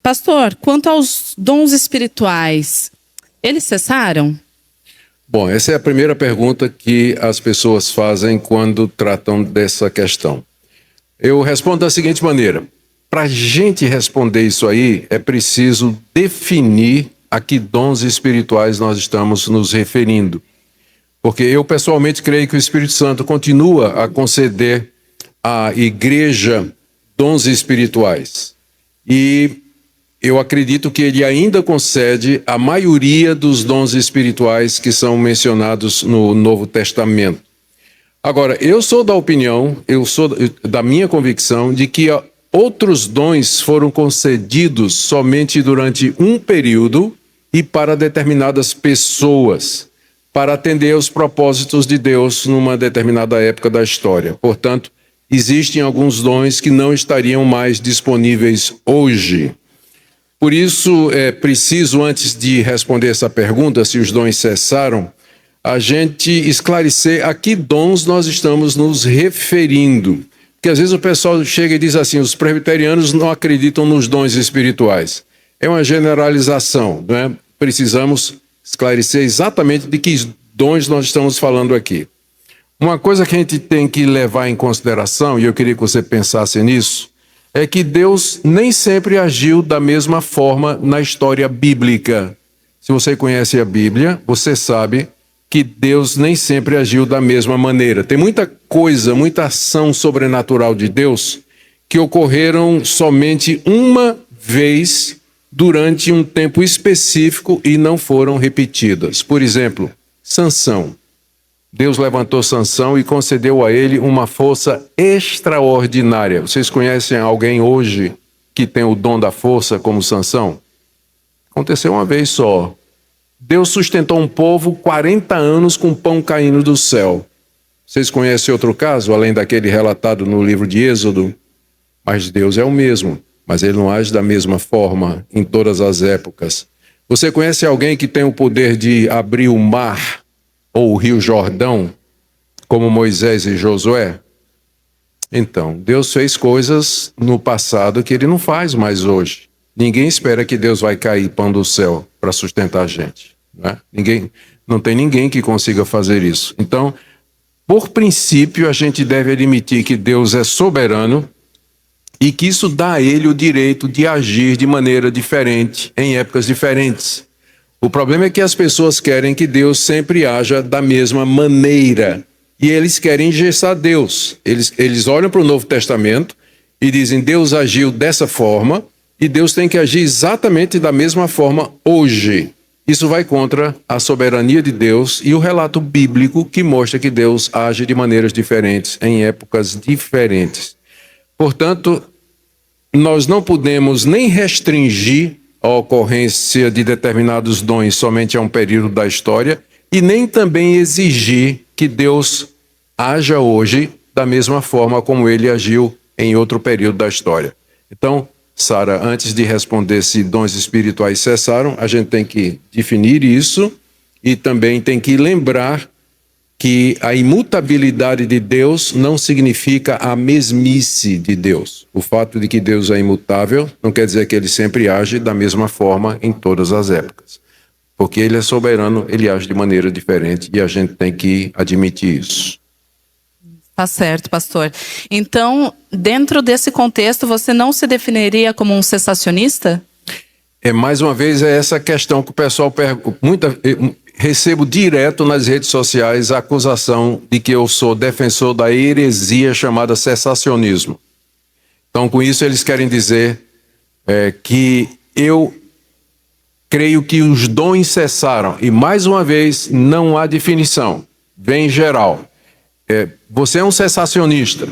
Pastor, quanto aos dons espirituais, eles cessaram? Bom, essa é a primeira pergunta que as pessoas fazem quando tratam dessa questão. Eu respondo da seguinte maneira: para a gente responder isso aí, é preciso definir a que dons espirituais nós estamos nos referindo. Porque eu pessoalmente creio que o Espírito Santo continua a conceder à igreja dons espirituais. E eu acredito que ele ainda concede a maioria dos dons espirituais que são mencionados no Novo Testamento. Agora, eu sou da opinião, eu sou da minha convicção de que outros dons foram concedidos somente durante um período e para determinadas pessoas, para atender aos propósitos de Deus numa determinada época da história. Portanto, existem alguns dons que não estariam mais disponíveis hoje. Por isso, é preciso, antes de responder essa pergunta, se os dons cessaram, a gente esclarecer a que dons nós estamos nos referindo. Porque às vezes o pessoal chega e diz assim: os presbiterianos não acreditam nos dons espirituais. É uma generalização, não é? Precisamos esclarecer exatamente de que dons nós estamos falando aqui. Uma coisa que a gente tem que levar em consideração, e eu queria que você pensasse nisso, é que Deus nem sempre agiu da mesma forma na história bíblica. Se você conhece a Bíblia, você sabe que Deus nem sempre agiu da mesma maneira. Tem muita coisa, muita ação sobrenatural de Deus que ocorreram somente uma vez durante um tempo específico e não foram repetidas. Por exemplo, Sansão. Deus levantou Sansão e concedeu a ele uma força extraordinária. Vocês conhecem alguém hoje que tem o dom da força como Sansão? Aconteceu uma vez só. Deus sustentou um povo 40 anos com pão caindo do céu. Vocês conhecem outro caso, além daquele relatado no livro de Êxodo? Mas Deus é o mesmo, mas ele não age da mesma forma em todas as épocas. Você conhece alguém que tem o poder de abrir o mar ou o rio Jordão, como Moisés e Josué? Então, Deus fez coisas no passado que ele não faz mais hoje. Ninguém espera que Deus vai cair pão do céu para sustentar a gente, não é? Não tem ninguém que consiga fazer isso. Então, por princípio, a gente deve admitir que Deus é soberano e que isso dá a ele o direito de agir de maneira diferente, em épocas diferentes. O problema é que as pessoas querem que Deus sempre haja da mesma maneira. E eles querem engessar Deus. Eles olham para o Novo Testamento e dizem: Deus agiu dessa forma e Deus tem que agir exatamente da mesma forma hoje. Isso vai contra a soberania de Deus e o relato bíblico que mostra que Deus age de maneiras diferentes, em épocas diferentes. Portanto, nós não podemos nem restringir a ocorrência de determinados dons somente a um período da história e nem também exigir que Deus haja hoje da mesma forma como ele agiu em outro período da história. Então, Sara, antes de responder se dons espirituais cessaram, a gente tem que definir isso e também tem que lembrar que a imutabilidade de Deus não significa a mesmice de Deus. O fato de que Deus é imutável não quer dizer que ele sempre age da mesma forma em todas as épocas. Porque ele é soberano, ele age de maneira diferente e a gente tem que admitir isso. Tá certo, pastor. Então, dentro desse contexto, você não se definiria como um cessacionista? Mais uma vez, é essa questão que o pessoal pergunta. Recebo direto nas redes sociais a acusação de que eu sou defensor da heresia chamada cessacionismo. Então, com isso, eles querem dizer que eu creio que os dons cessaram. E, mais uma vez, não há definição. Vem em geral. Você é um cessacionista.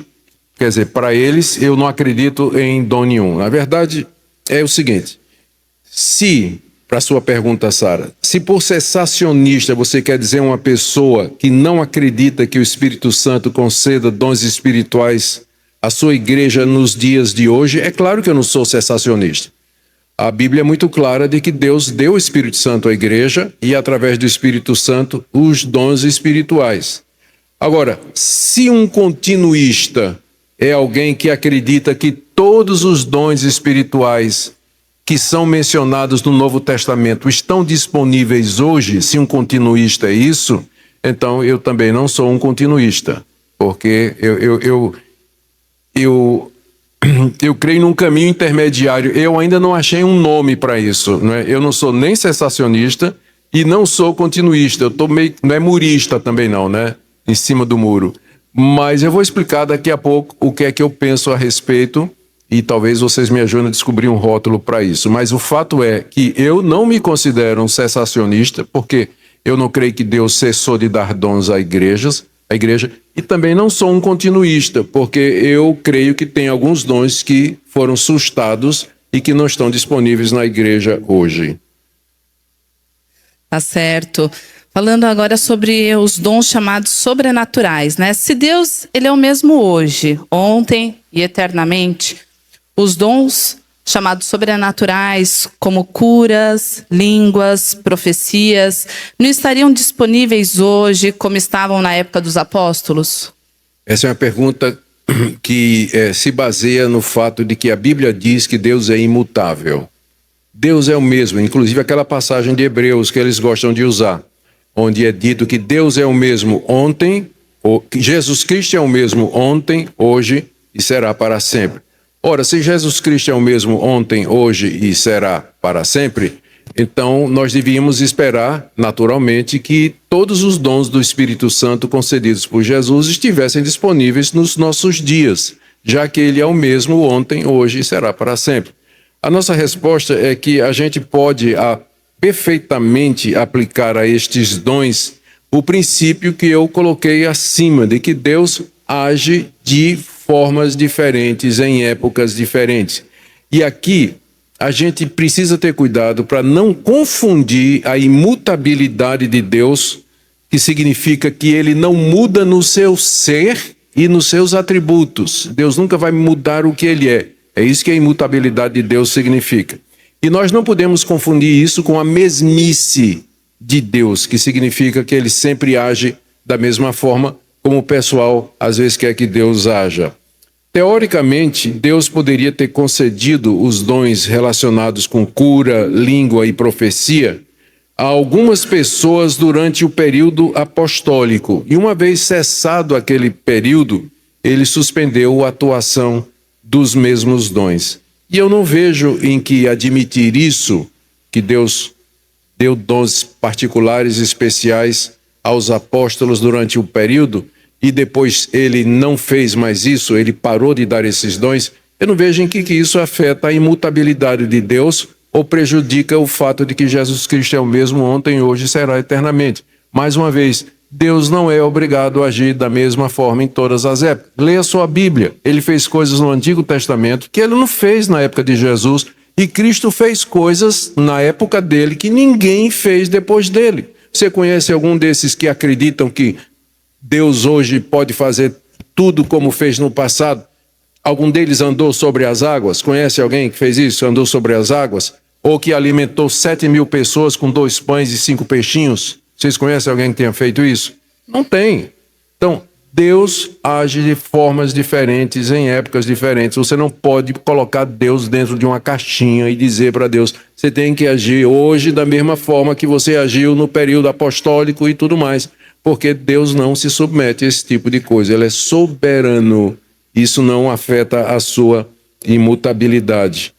Quer dizer, para eles, eu não acredito em dom nenhum. Na verdade, é o seguinte. Para a sua pergunta, Sara, se por cessacionista você quer dizer uma pessoa que não acredita que o Espírito Santo conceda dons espirituais à sua igreja nos dias de hoje, é claro que eu não sou cessacionista. A Bíblia é muito clara de que Deus deu o Espírito Santo à igreja e, através do Espírito Santo, os dons espirituais. Agora, se um continuista é alguém que acredita que todos os dons espirituais que são mencionados no Novo Testamento estão disponíveis hoje, se um continuista é isso, então eu também não sou um continuista, porque eu creio num caminho intermediário. Eu ainda não achei um nome para isso, não é? Eu não sou nem cessacionista e não sou continuista. Eu tô meio, não é murista também não, né? Em cima do muro. Mas eu vou explicar daqui a pouco o que é que eu penso a respeito e talvez vocês me ajudem a descobrir um rótulo para isso. Mas o fato é que eu não me considero um cessacionista, porque eu não creio que Deus cessou de dar dons à igreja, e também não sou um continuista, porque eu creio que tem alguns dons que foram sustados e que não estão disponíveis na igreja hoje. Tá certo. Falando agora sobre os dons chamados sobrenaturais, né? Se Deus, ele é o mesmo hoje, ontem e eternamente, os dons chamados sobrenaturais, como curas, línguas, profecias, não estariam disponíveis hoje como estavam na época dos apóstolos? Essa é uma pergunta que se baseia no fato de que a Bíblia diz que Deus é imutável. Deus é o mesmo, inclusive aquela passagem de Hebreus que eles gostam de usar, onde é dito que Deus é o mesmo ontem, que Jesus Cristo é o mesmo ontem, hoje e será para sempre. Ora, se Jesus Cristo é o mesmo ontem, hoje e será para sempre, então nós devíamos esperar, naturalmente, que todos os dons do Espírito Santo concedidos por Jesus estivessem disponíveis nos nossos dias, já que Ele é o mesmo ontem, hoje e será para sempre. A nossa resposta é que a gente pode perfeitamente aplicar a estes dons o princípio que eu coloquei acima, de que Deus age de formas diferentes em épocas diferentes. E aqui a gente precisa ter cuidado para não confundir a imutabilidade de Deus, que significa que Ele não muda no seu ser e nos seus atributos. Deus nunca vai mudar o que Ele é. É isso que a imutabilidade de Deus significa. E nós não podemos confundir isso com a mesmice de Deus, que significa que Ele sempre age da mesma forma como o pessoal às vezes quer que Deus haja. Teoricamente, Deus poderia ter concedido os dons relacionados com cura, língua e profecia a algumas pessoas durante o período apostólico. E uma vez cessado aquele período, ele suspendeu a atuação dos mesmos dons. E eu não vejo em que admitir isso, que Deus deu dons particulares especiais aos apóstolos durante o período, e depois ele não fez mais isso, ele parou de dar esses dons, eu não vejo em que isso afeta a imutabilidade de Deus ou prejudica o fato de que Jesus Cristo é o mesmo ontem, hoje e será eternamente. Mais uma vez, Deus não é obrigado a agir da mesma forma em todas as épocas. Leia sua Bíblia. Ele fez coisas no Antigo Testamento que ele não fez na época de Jesus, e Cristo fez coisas na época dele que ninguém fez depois dele. Você conhece algum desses que acreditam que Deus hoje pode fazer tudo como fez no passado? Algum deles andou sobre as águas? Conhece alguém que fez isso, andou sobre as águas? Ou que alimentou 7.000 pessoas com 2 pães e 5 peixinhos? Vocês conhecem alguém que tenha feito isso? Não tem. Então, Deus age de formas diferentes, em épocas diferentes. Você não pode colocar Deus dentro de uma caixinha e dizer para Deus, você tem que agir hoje da mesma forma que você agiu no período apostólico e tudo mais. Porque Deus não se submete a esse tipo de coisa. Ele é soberano. Isso não afeta a sua imutabilidade.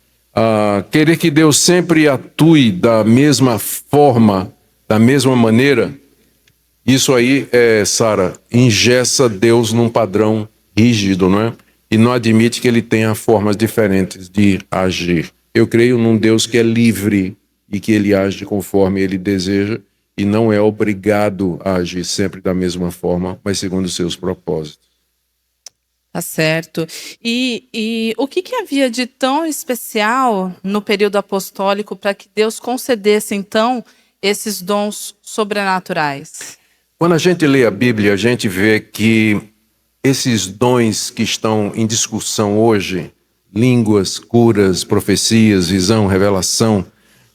Querer que Deus sempre atue da mesma forma, da mesma maneira, isso aí, Sara, engessa Deus num padrão rígido, não é? E não admite que ele tenha formas diferentes de agir. Eu creio num Deus que é livre e que ele age conforme ele deseja e não é obrigado a agir sempre da mesma forma, mas segundo os seus propósitos. Tá certo. E o que havia de tão especial no período apostólico para que Deus concedesse, então, esses dons sobrenaturais? Quando a gente lê a Bíblia, a gente vê que esses dons que estão em discussão hoje, línguas, curas, profecias, visão, revelação,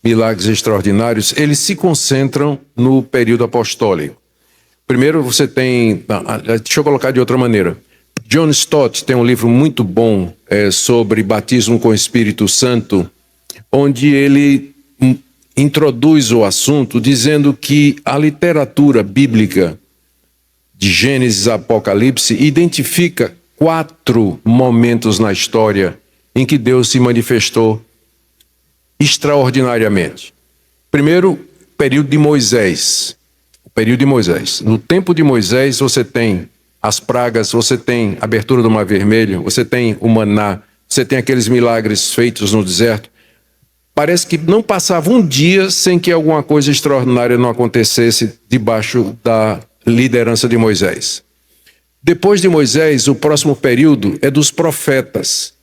milagres extraordinários, eles se concentram no período apostólico. Primeiro você tem... Deixa eu colocar de outra maneira. John Stott tem um livro muito bom sobre batismo com o Espírito Santo, onde ele introduz o assunto dizendo que a literatura bíblica de Gênesis a Apocalipse identifica 4 momentos na história em que Deus se manifestou extraordinariamente. Primeiro, período de Moisés. O período de Moisés. No tempo de Moisés, você tem as pragas, você tem a abertura do Mar Vermelho, você tem o maná, você tem aqueles milagres feitos no deserto. Parece que não passava um dia sem que alguma coisa extraordinária não acontecesse debaixo da liderança de Moisés. Depois de Moisés, o próximo período é dos profetas.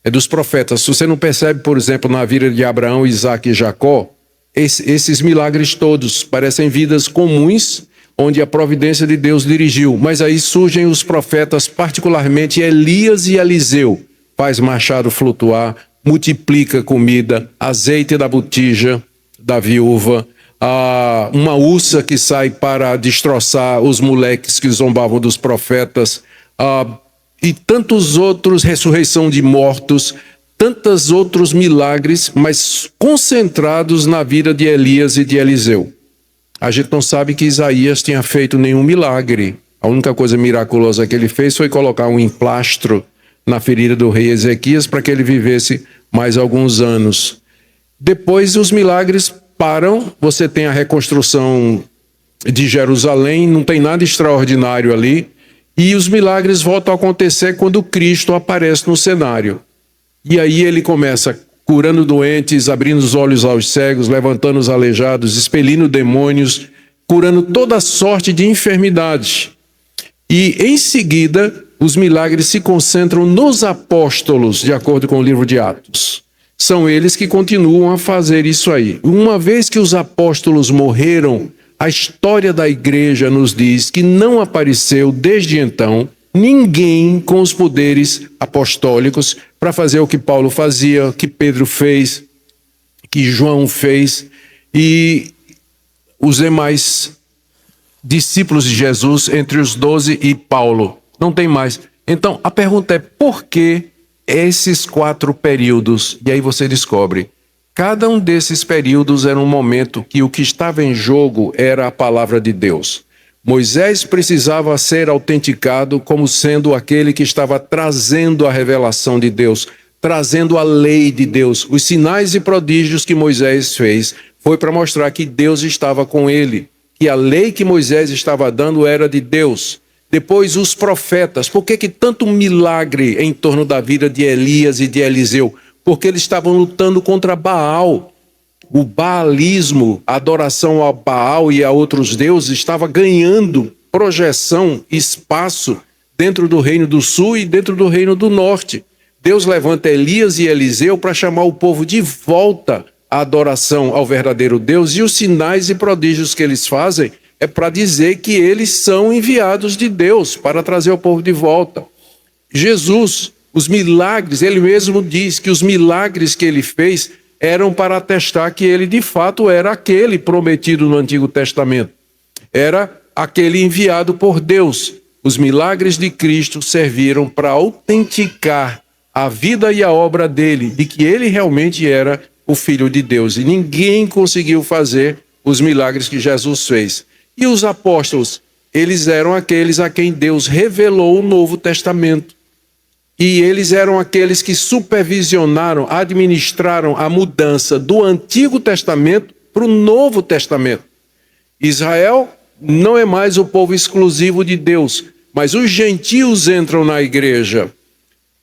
É dos profetas. Se você não percebe, por exemplo, na vida de Abraão, Isaac e Jacó, esses milagres todos parecem vidas comuns, onde a providência de Deus dirigiu. Mas aí surgem os profetas, particularmente Elias e Eliseu. Faz machado flutuar, multiplica comida, azeite da botija da viúva, uma ursa que sai para destroçar os moleques que zombavam dos profetas, e tantos outros, ressurreição de mortos, tantos outros milagres, mas concentrados na vida de Elias e de Eliseu. A gente não sabe que Isaías tinha feito nenhum milagre. A única coisa miraculosa que ele fez foi colocar um emplastro na ferida do rei Ezequias para que ele vivesse mais alguns anos. Depois os milagres param, você tem a reconstrução de Jerusalém, não tem nada extraordinário ali, e os milagres voltam a acontecer quando Cristo aparece no cenário. E aí ele começa curando doentes, abrindo os olhos aos cegos, levantando os aleijados, expelindo demônios, curando toda sorte de enfermidades. E em seguida, os milagres se concentram nos apóstolos, de acordo com o livro de Atos. São eles que continuam a fazer isso aí. Uma vez que os apóstolos morreram, a história da igreja nos diz que não apareceu desde então ninguém com os poderes apostólicos para fazer o que Paulo fazia, que Pedro fez, que João fez e os demais discípulos de Jesus, entre os 12 e Paulo. Não tem mais. Então, a pergunta é por que esses 4 períodos? E aí você descobre. Cada um desses períodos era um momento que o que estava em jogo era a palavra de Deus. Moisés precisava ser autenticado como sendo aquele que estava trazendo a revelação de Deus, trazendo a lei de Deus. Os sinais e prodígios que Moisés fez foi para mostrar que Deus estava com ele, que a lei que Moisés estava dando era de Deus. Depois os profetas. Por que tanto milagre em torno da vida de Elias e de Eliseu? Porque eles estavam lutando contra Baal. O baalismo, a adoração a Baal e a outros deuses estava ganhando projeção, espaço dentro do reino do sul e dentro do reino do norte. Deus levanta Elias e Eliseu para chamar o povo de volta à adoração ao verdadeiro Deus, e os sinais e prodígios que eles fazem é para dizer que eles são enviados de Deus para trazer o povo de volta. Jesus, os milagres, ele mesmo diz que os milagres que ele fez eram para atestar que ele de fato era aquele prometido no Antigo Testamento. Era aquele enviado por Deus. Os milagres de Cristo serviram para autenticar a vida e a obra dele, de que ele realmente era o Filho de Deus. E ninguém conseguiu fazer os milagres que Jesus fez. E os apóstolos, eles eram aqueles a quem Deus revelou o Novo Testamento. E eles eram aqueles que supervisionaram, administraram a mudança do Antigo Testamento para o Novo Testamento. Israel não é mais o povo exclusivo de Deus, mas os gentios entram na igreja.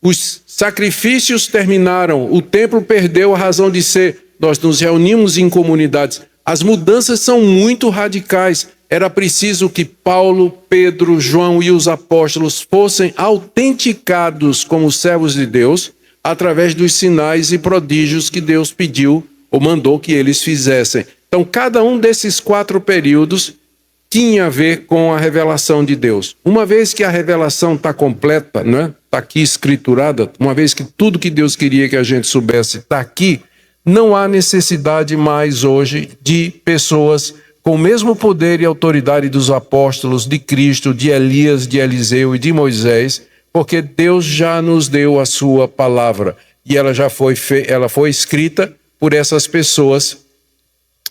Os sacrifícios terminaram, o templo perdeu a razão de ser, nós nos reunimos em comunidades. As mudanças são muito radicais. Era preciso que Paulo, Pedro, João e os apóstolos fossem autenticados como servos de Deus através dos sinais e prodígios que Deus pediu ou mandou que eles fizessem. Então, cada um desses 4 períodos tinha a ver com a revelação de Deus. Uma vez que a revelação está completa, né? Está aqui escriturada, uma vez que tudo que Deus queria que a gente soubesse está aqui, não há necessidade mais hoje de pessoas com o mesmo poder e autoridade dos apóstolos, de Cristo, de Elias, de Eliseu e de Moisés, porque Deus já nos deu a sua palavra e ela já foi escrita por essas pessoas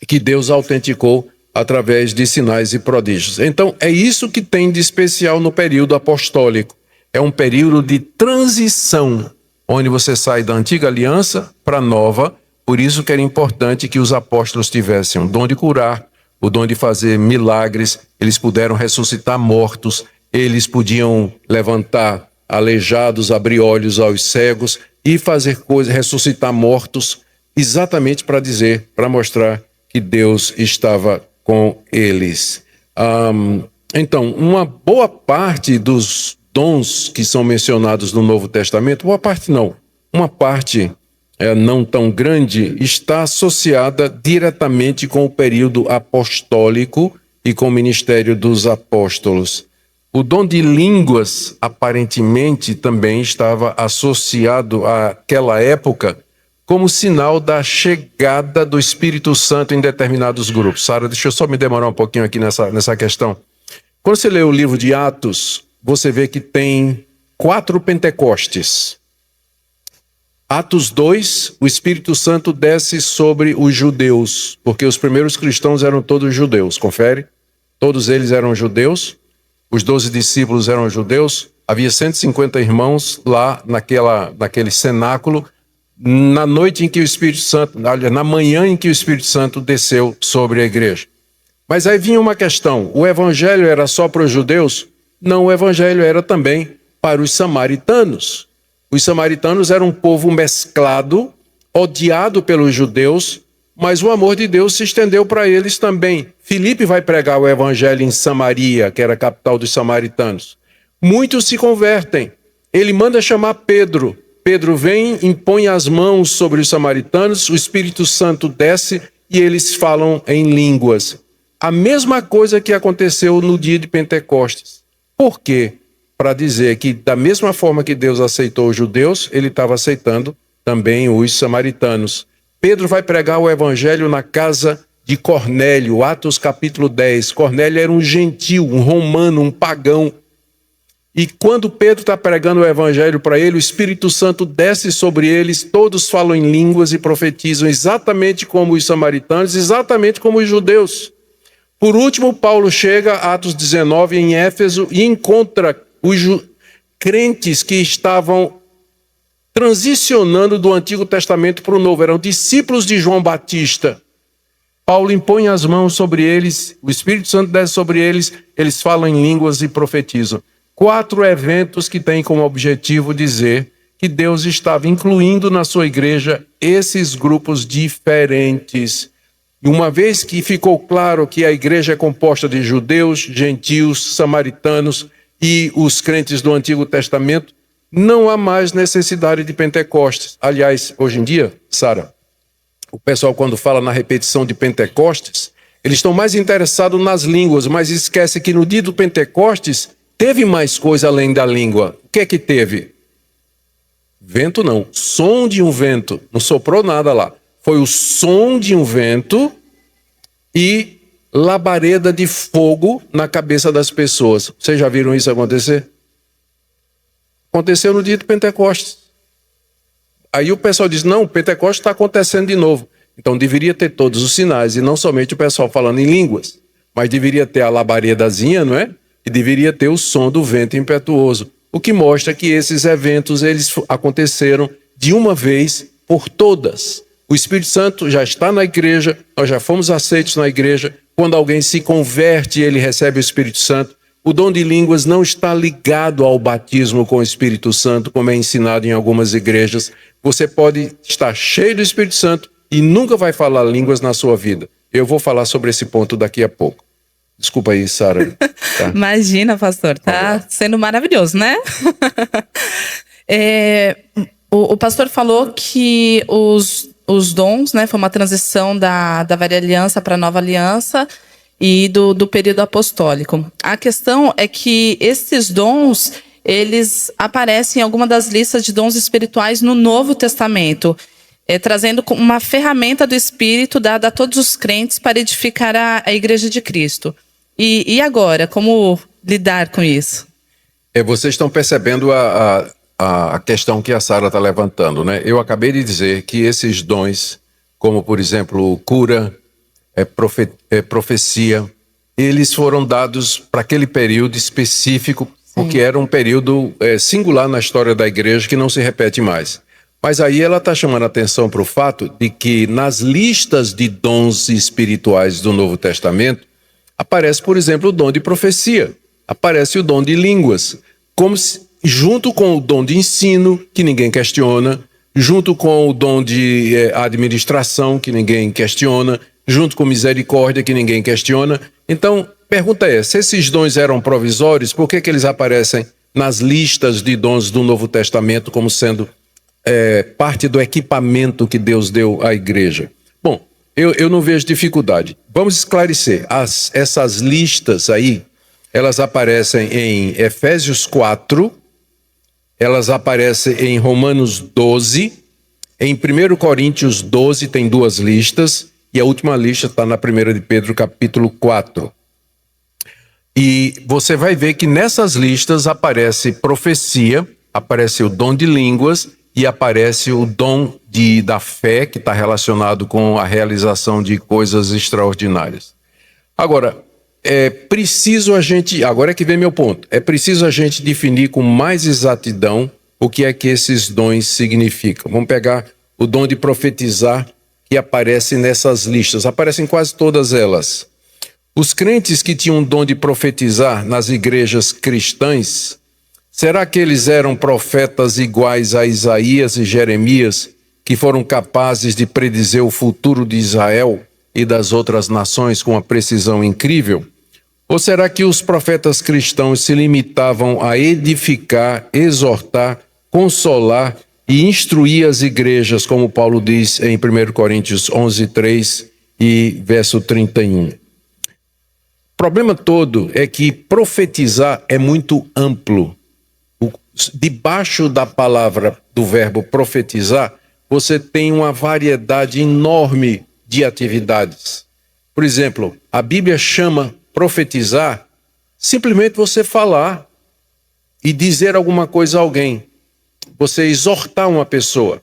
que Deus autenticou através de sinais e prodígios. Então, é isso que tem de especial no período apostólico. É um período de transição, onde você sai da antiga aliança para a nova. Por isso que era importante que os apóstolos tivessem o dom de curar, o dom de fazer milagres, eles puderam ressuscitar mortos, eles podiam levantar aleijados, abrir olhos aos cegos e fazer coisas, ressuscitar mortos, exatamente para dizer, para mostrar que Deus estava com eles. Então, uma boa parte dos dons que são mencionados no Novo Testamento, boa parte não, uma parte não tão grande, está associada diretamente com o período apostólico e com o ministério dos apóstolos. O dom de línguas, aparentemente, também estava associado àquela época como sinal da chegada do Espírito Santo em determinados grupos. Sara, deixa eu só me demorar um pouquinho aqui nessa questão. Quando você lê o livro de Atos, você vê que tem 4 Pentecostes. Atos 2, o Espírito Santo desce sobre os judeus, porque os primeiros cristãos eram todos judeus, confere? Todos eles eram judeus, os 12 discípulos eram judeus, havia 150 irmãos lá naquele cenáculo, na noite em que o Espírito Santo, na manhã em que o Espírito Santo desceu sobre a igreja. Mas aí vinha uma questão, o evangelho era só para os judeus? Não, o evangelho era também para os samaritanos. Os samaritanos eram um povo mesclado, odiado pelos judeus, mas o amor de Deus se estendeu para eles também. Filipe vai pregar o evangelho em Samaria, que era a capital dos samaritanos. Muitos se convertem. Ele manda chamar Pedro. Pedro vem, impõe as mãos sobre os samaritanos, o Espírito Santo desce e eles falam em línguas. A mesma coisa que aconteceu no dia de Pentecostes. Por quê? Para dizer que da mesma forma que Deus aceitou os judeus, ele estava aceitando também os samaritanos. Pedro vai pregar o evangelho na casa de Cornélio, Atos capítulo 10. Cornélio era um gentil, um romano, um pagão. E quando Pedro está pregando o evangelho para ele, o Espírito Santo desce sobre eles, todos falam em línguas e profetizam exatamente como os samaritanos, exatamente como os judeus. Por último, Paulo chega, Atos 19, em Éfeso, e encontra os crentes que estavam transicionando do Antigo Testamento para o Novo, eram discípulos de João Batista. Paulo impõe as mãos sobre eles, o Espírito Santo desce sobre eles, eles falam em línguas e profetizam. 4 eventos que têm como objetivo dizer que Deus estava incluindo na sua igreja esses grupos diferentes. E uma vez que ficou claro que a igreja é composta de judeus, gentios, samaritanos e os crentes do Antigo Testamento, não há mais necessidade de Pentecostes. Aliás, hoje em dia, Sara, o pessoal quando fala na repetição de Pentecostes, eles estão mais interessados nas línguas, mas esquece que no dia do Pentecostes teve mais coisa além da língua. O que é que teve? Vento não, som de um vento. Não soprou nada lá. Foi o som de um vento e labareda de fogo na cabeça das pessoas. Vocês já viram isso acontecer? Aconteceu no dia do Pentecostes. Aí o pessoal diz, não, o Pentecostes está acontecendo de novo. Então deveria ter todos os sinais, e não somente o pessoal falando em línguas, mas deveria ter a labaredazinha, não é? E deveria ter o som do vento impetuoso. O que mostra que esses eventos eles aconteceram de uma vez por todas. O Espírito Santo já está na igreja, nós já fomos aceitos na igreja. Quando alguém se converte, ele recebe o Espírito Santo. O dom de línguas não está ligado ao batismo com o Espírito Santo, como é ensinado em algumas igrejas. Você pode estar cheio do Espírito Santo e nunca vai falar línguas na sua vida. Eu vou falar sobre esse ponto daqui a pouco. Desculpa aí, Sara. Tá? Imagina, pastor, tá sendo maravilhoso, né? O pastor falou que os dons, né, foi uma transição da velha aliança para a nova aliança e do período apostólico. A questão é que esses dons, eles aparecem em alguma das listas de dons espirituais no Novo Testamento, trazendo uma ferramenta do Espírito dada a todos os crentes para edificar a Igreja de Cristo. E agora, como lidar com isso? Vocês estão percebendo a questão que a Sara está levantando, né? Eu acabei de dizer que esses dons como por exemplo cura, profecia, eles foram dados para aquele período específico, porque era um período singular na história da igreja que não se repete mais. Mas aí ela está chamando a atenção para o fato de que nas listas de dons espirituais do Novo Testamento aparece, por exemplo, o dom de profecia, aparece o dom de línguas, como se, junto com o dom de ensino, que ninguém questiona, junto com o dom de administração, que ninguém questiona, junto com misericórdia, que ninguém questiona. Então, pergunta é, se esses dons eram provisórios, por que eles aparecem nas listas de dons do Novo Testamento como sendo parte do equipamento que Deus deu à igreja? Bom, eu não vejo dificuldade. Vamos esclarecer. Essas listas aí, elas aparecem em Efésios 4, elas aparecem em Romanos 12, em 1 Coríntios 12 tem 2 listas, e a última lista está na 1 de Pedro, capítulo 4. E você vai ver que nessas listas aparece profecia, aparece o dom de línguas e aparece o dom da fé, que está relacionado com a realização de coisas extraordinárias. Agora, agora é que vem meu ponto, é preciso a gente definir com mais exatidão o que é que esses dons significam. Vamos pegar o dom de profetizar, que aparece nessas listas, aparecem quase todas elas. Os crentes que tinham o dom de profetizar nas igrejas cristãs, será que eles eram profetas iguais a Isaías e Jeremias, que foram capazes de predizer o futuro de Israel e das outras nações com uma precisão incrível? Ou será que os profetas cristãos se limitavam a edificar, exortar, consolar e instruir as igrejas, como Paulo diz em 1 Coríntios 11:3 e verso 31? O problema todo é que profetizar é muito amplo. Debaixo da palavra do verbo profetizar, você tem uma variedade enorme de atividades. Por exemplo, a Bíblia chama profetizar simplesmente você falar e dizer alguma coisa a alguém. Você exortar uma pessoa.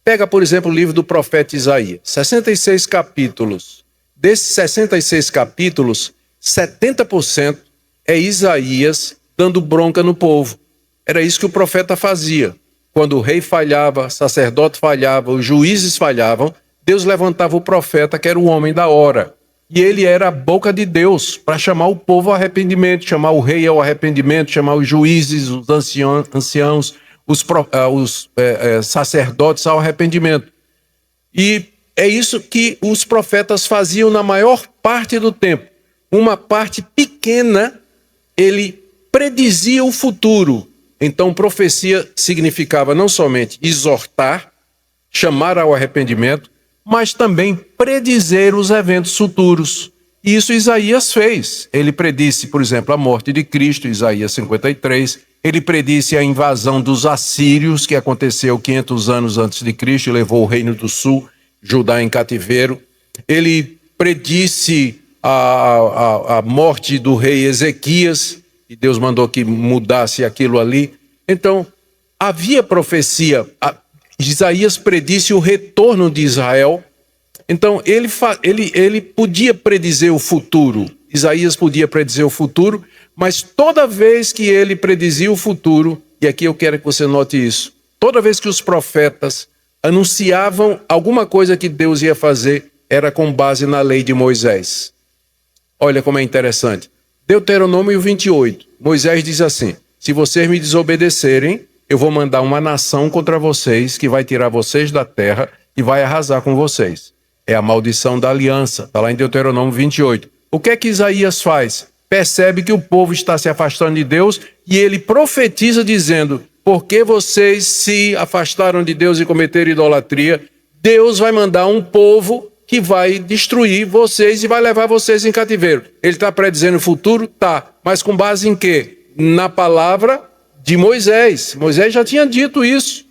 Pega, por exemplo, o livro do profeta Isaías. 66 capítulos. Desses 66 capítulos, 70% é Isaías dando bronca no povo. Era isso que o profeta fazia. Quando o rei falhava, o sacerdote falhava, os juízes falhavam, Deus levantava o profeta, que era o homem da hora. E ele era a boca de Deus para chamar o povo ao arrependimento, chamar o rei ao arrependimento, chamar os juízes, os anciãos, os sacerdotes ao arrependimento. E é isso que os profetas faziam na maior parte do tempo. Uma parte pequena, ele predizia o futuro. Então, profecia significava não somente exortar, chamar ao arrependimento, mas também predizer os eventos futuros. E isso Isaías fez. Ele predisse, por exemplo, a morte de Cristo, Isaías 53. Ele predisse a invasão dos assírios, que aconteceu 500 anos antes de Cristo, e levou o reino do sul, Judá em cativeiro. Ele predisse a morte do rei Ezequias, e Deus mandou que mudasse aquilo ali. Então, havia profecia. Isaías predisse o retorno de Israel. Então, ele podia predizer o futuro. Isaías podia predizer o futuro, mas toda vez que ele predizia o futuro, e aqui eu quero que você note isso, toda vez que os profetas anunciavam alguma coisa que Deus ia fazer, era com base na lei de Moisés. Olha como é interessante. Deuteronômio 28, Moisés diz assim: se vocês me desobedecerem, eu vou mandar uma nação contra vocês, que vai tirar vocês da terra e vai arrasar com vocês. É a maldição da aliança, está lá em Deuteronômio 28. O que é que Isaías faz? Percebe que o povo está se afastando de Deus e ele profetiza dizendo: porque vocês se afastaram de Deus e cometeram idolatria, Deus vai mandar um povo que vai destruir vocês e vai levar vocês em cativeiro. Ele está predizendo o futuro? Tá. Mas com base em quê? Na palavra de Moisés. Moisés já tinha dito isso.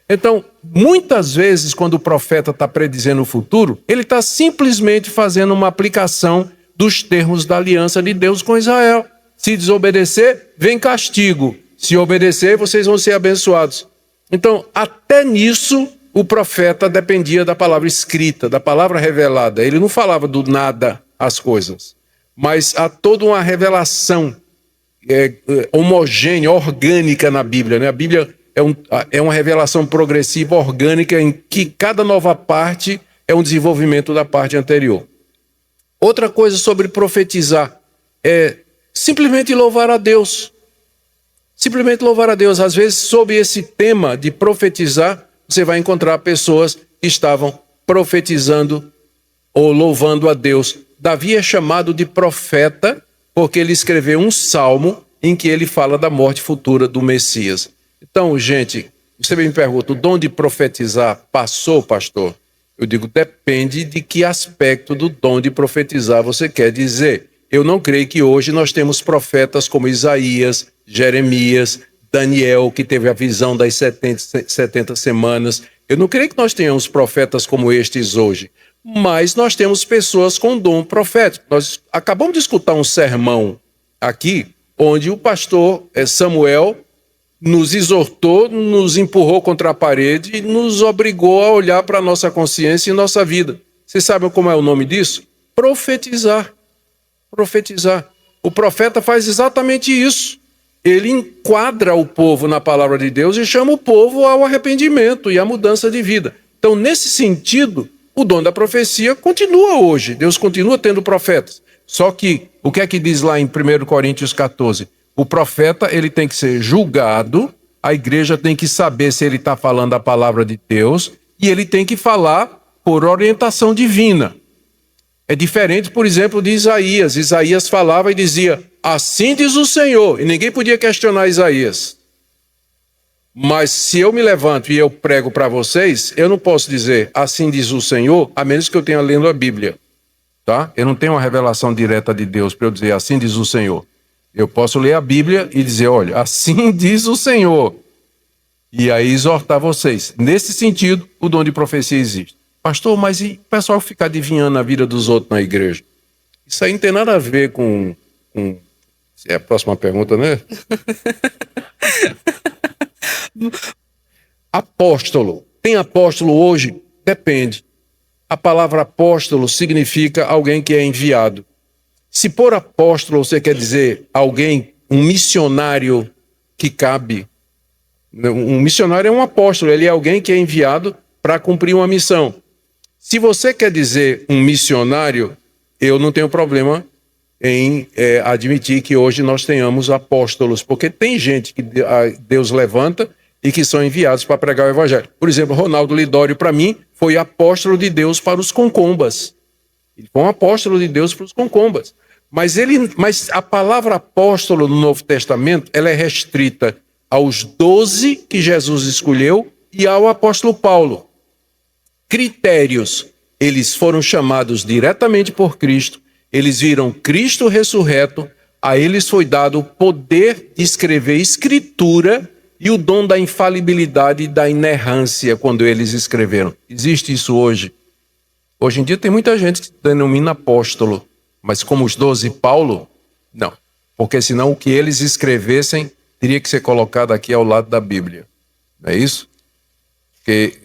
Então, muitas vezes, quando o profeta está predizendo o futuro, ele está simplesmente fazendo uma aplicação dos termos da aliança de Deus com Israel. Se desobedecer, vem castigo. Se obedecer, vocês vão ser abençoados. Então, até nisso, o profeta dependia da palavra escrita, da palavra revelada. Ele não falava do nada as coisas, mas há toda uma revelação homogênea, orgânica na Bíblia, né? A Bíblia é uma revelação progressiva, orgânica, em que cada nova parte é um desenvolvimento da parte anterior. Outra coisa sobre profetizar é simplesmente louvar a Deus. Simplesmente louvar a Deus. Às vezes, sob esse tema de profetizar, você vai encontrar pessoas que estavam profetizando ou louvando a Deus. Davi é chamado de profeta porque ele escreveu um salmo em que ele fala da morte futura do Messias. Então, gente, você me pergunta, o dom de profetizar passou, pastor? Eu digo, depende de que aspecto do dom de profetizar você quer dizer. Eu não creio que hoje nós temos profetas como Isaías, Jeremias, Daniel, que teve a visão das 70 semanas. Eu não creio que nós tenhamos profetas como estes hoje. Mas nós temos pessoas com dom profético. Nós acabamos de escutar um sermão aqui, onde o pastor Samuel nos exortou, nos empurrou contra a parede e nos obrigou a olhar para a nossa consciência e nossa vida. Vocês sabem como é o nome disso? Profetizar. Profetizar. O profeta faz exatamente isso. Ele enquadra o povo na palavra de Deus e chama o povo ao arrependimento e à mudança de vida. Então, nesse sentido, o dom da profecia continua hoje. Deus continua tendo profetas. Só que, o que é que diz lá em 1 Coríntios 14? O profeta, ele tem que ser julgado, a igreja tem que saber se ele está falando a palavra de Deus, e ele tem que falar por orientação divina. É diferente, por exemplo, de Isaías. Isaías falava e dizia, assim diz o Senhor, e ninguém podia questionar Isaías. Mas se eu me levanto e eu prego para vocês, eu não posso dizer, assim diz o Senhor, a menos que eu tenha lendo a Bíblia. Tá? Eu não tenho uma revelação direta de Deus para eu dizer, assim diz o Senhor. Eu posso ler a Bíblia e dizer, olha, assim diz o Senhor. E aí exortar vocês. Nesse sentido, o dom de profecia existe. Pastor, mas e o pessoal ficar adivinhando a vida dos outros na igreja? Isso aí não tem nada a ver com... É a próxima pergunta, né? Apóstolo. Tem apóstolo hoje? Depende. A palavra apóstolo significa alguém que é enviado. Se por apóstolo você quer dizer alguém, um missionário que cabe. Um missionário é um apóstolo, ele é alguém que é enviado para cumprir uma missão. Se você quer dizer um missionário, eu não tenho problema em admitir que hoje nós tenhamos apóstolos, porque tem gente que Deus levanta e que são enviados para pregar o evangelho. Por exemplo, Ronaldo Lidório, para mim, foi apóstolo de Deus para os concombas. Ele foi um apóstolo de Deus para os concombas. Mas a palavra apóstolo no Novo Testamento, ela é restrita aos 12 que Jesus escolheu e ao apóstolo Paulo. Critérios, eles foram chamados diretamente por Cristo, eles viram Cristo ressurreto, a eles foi dado o poder de escrever escritura e o dom da infalibilidade e da inerrância quando eles escreveram. Existe isso hoje? Hoje em dia tem muita gente que se denomina apóstolo, mas como os 12 Paulo, não. Porque senão o que eles escrevessem teria que ser colocado aqui ao lado da Bíblia. Não é isso? Porque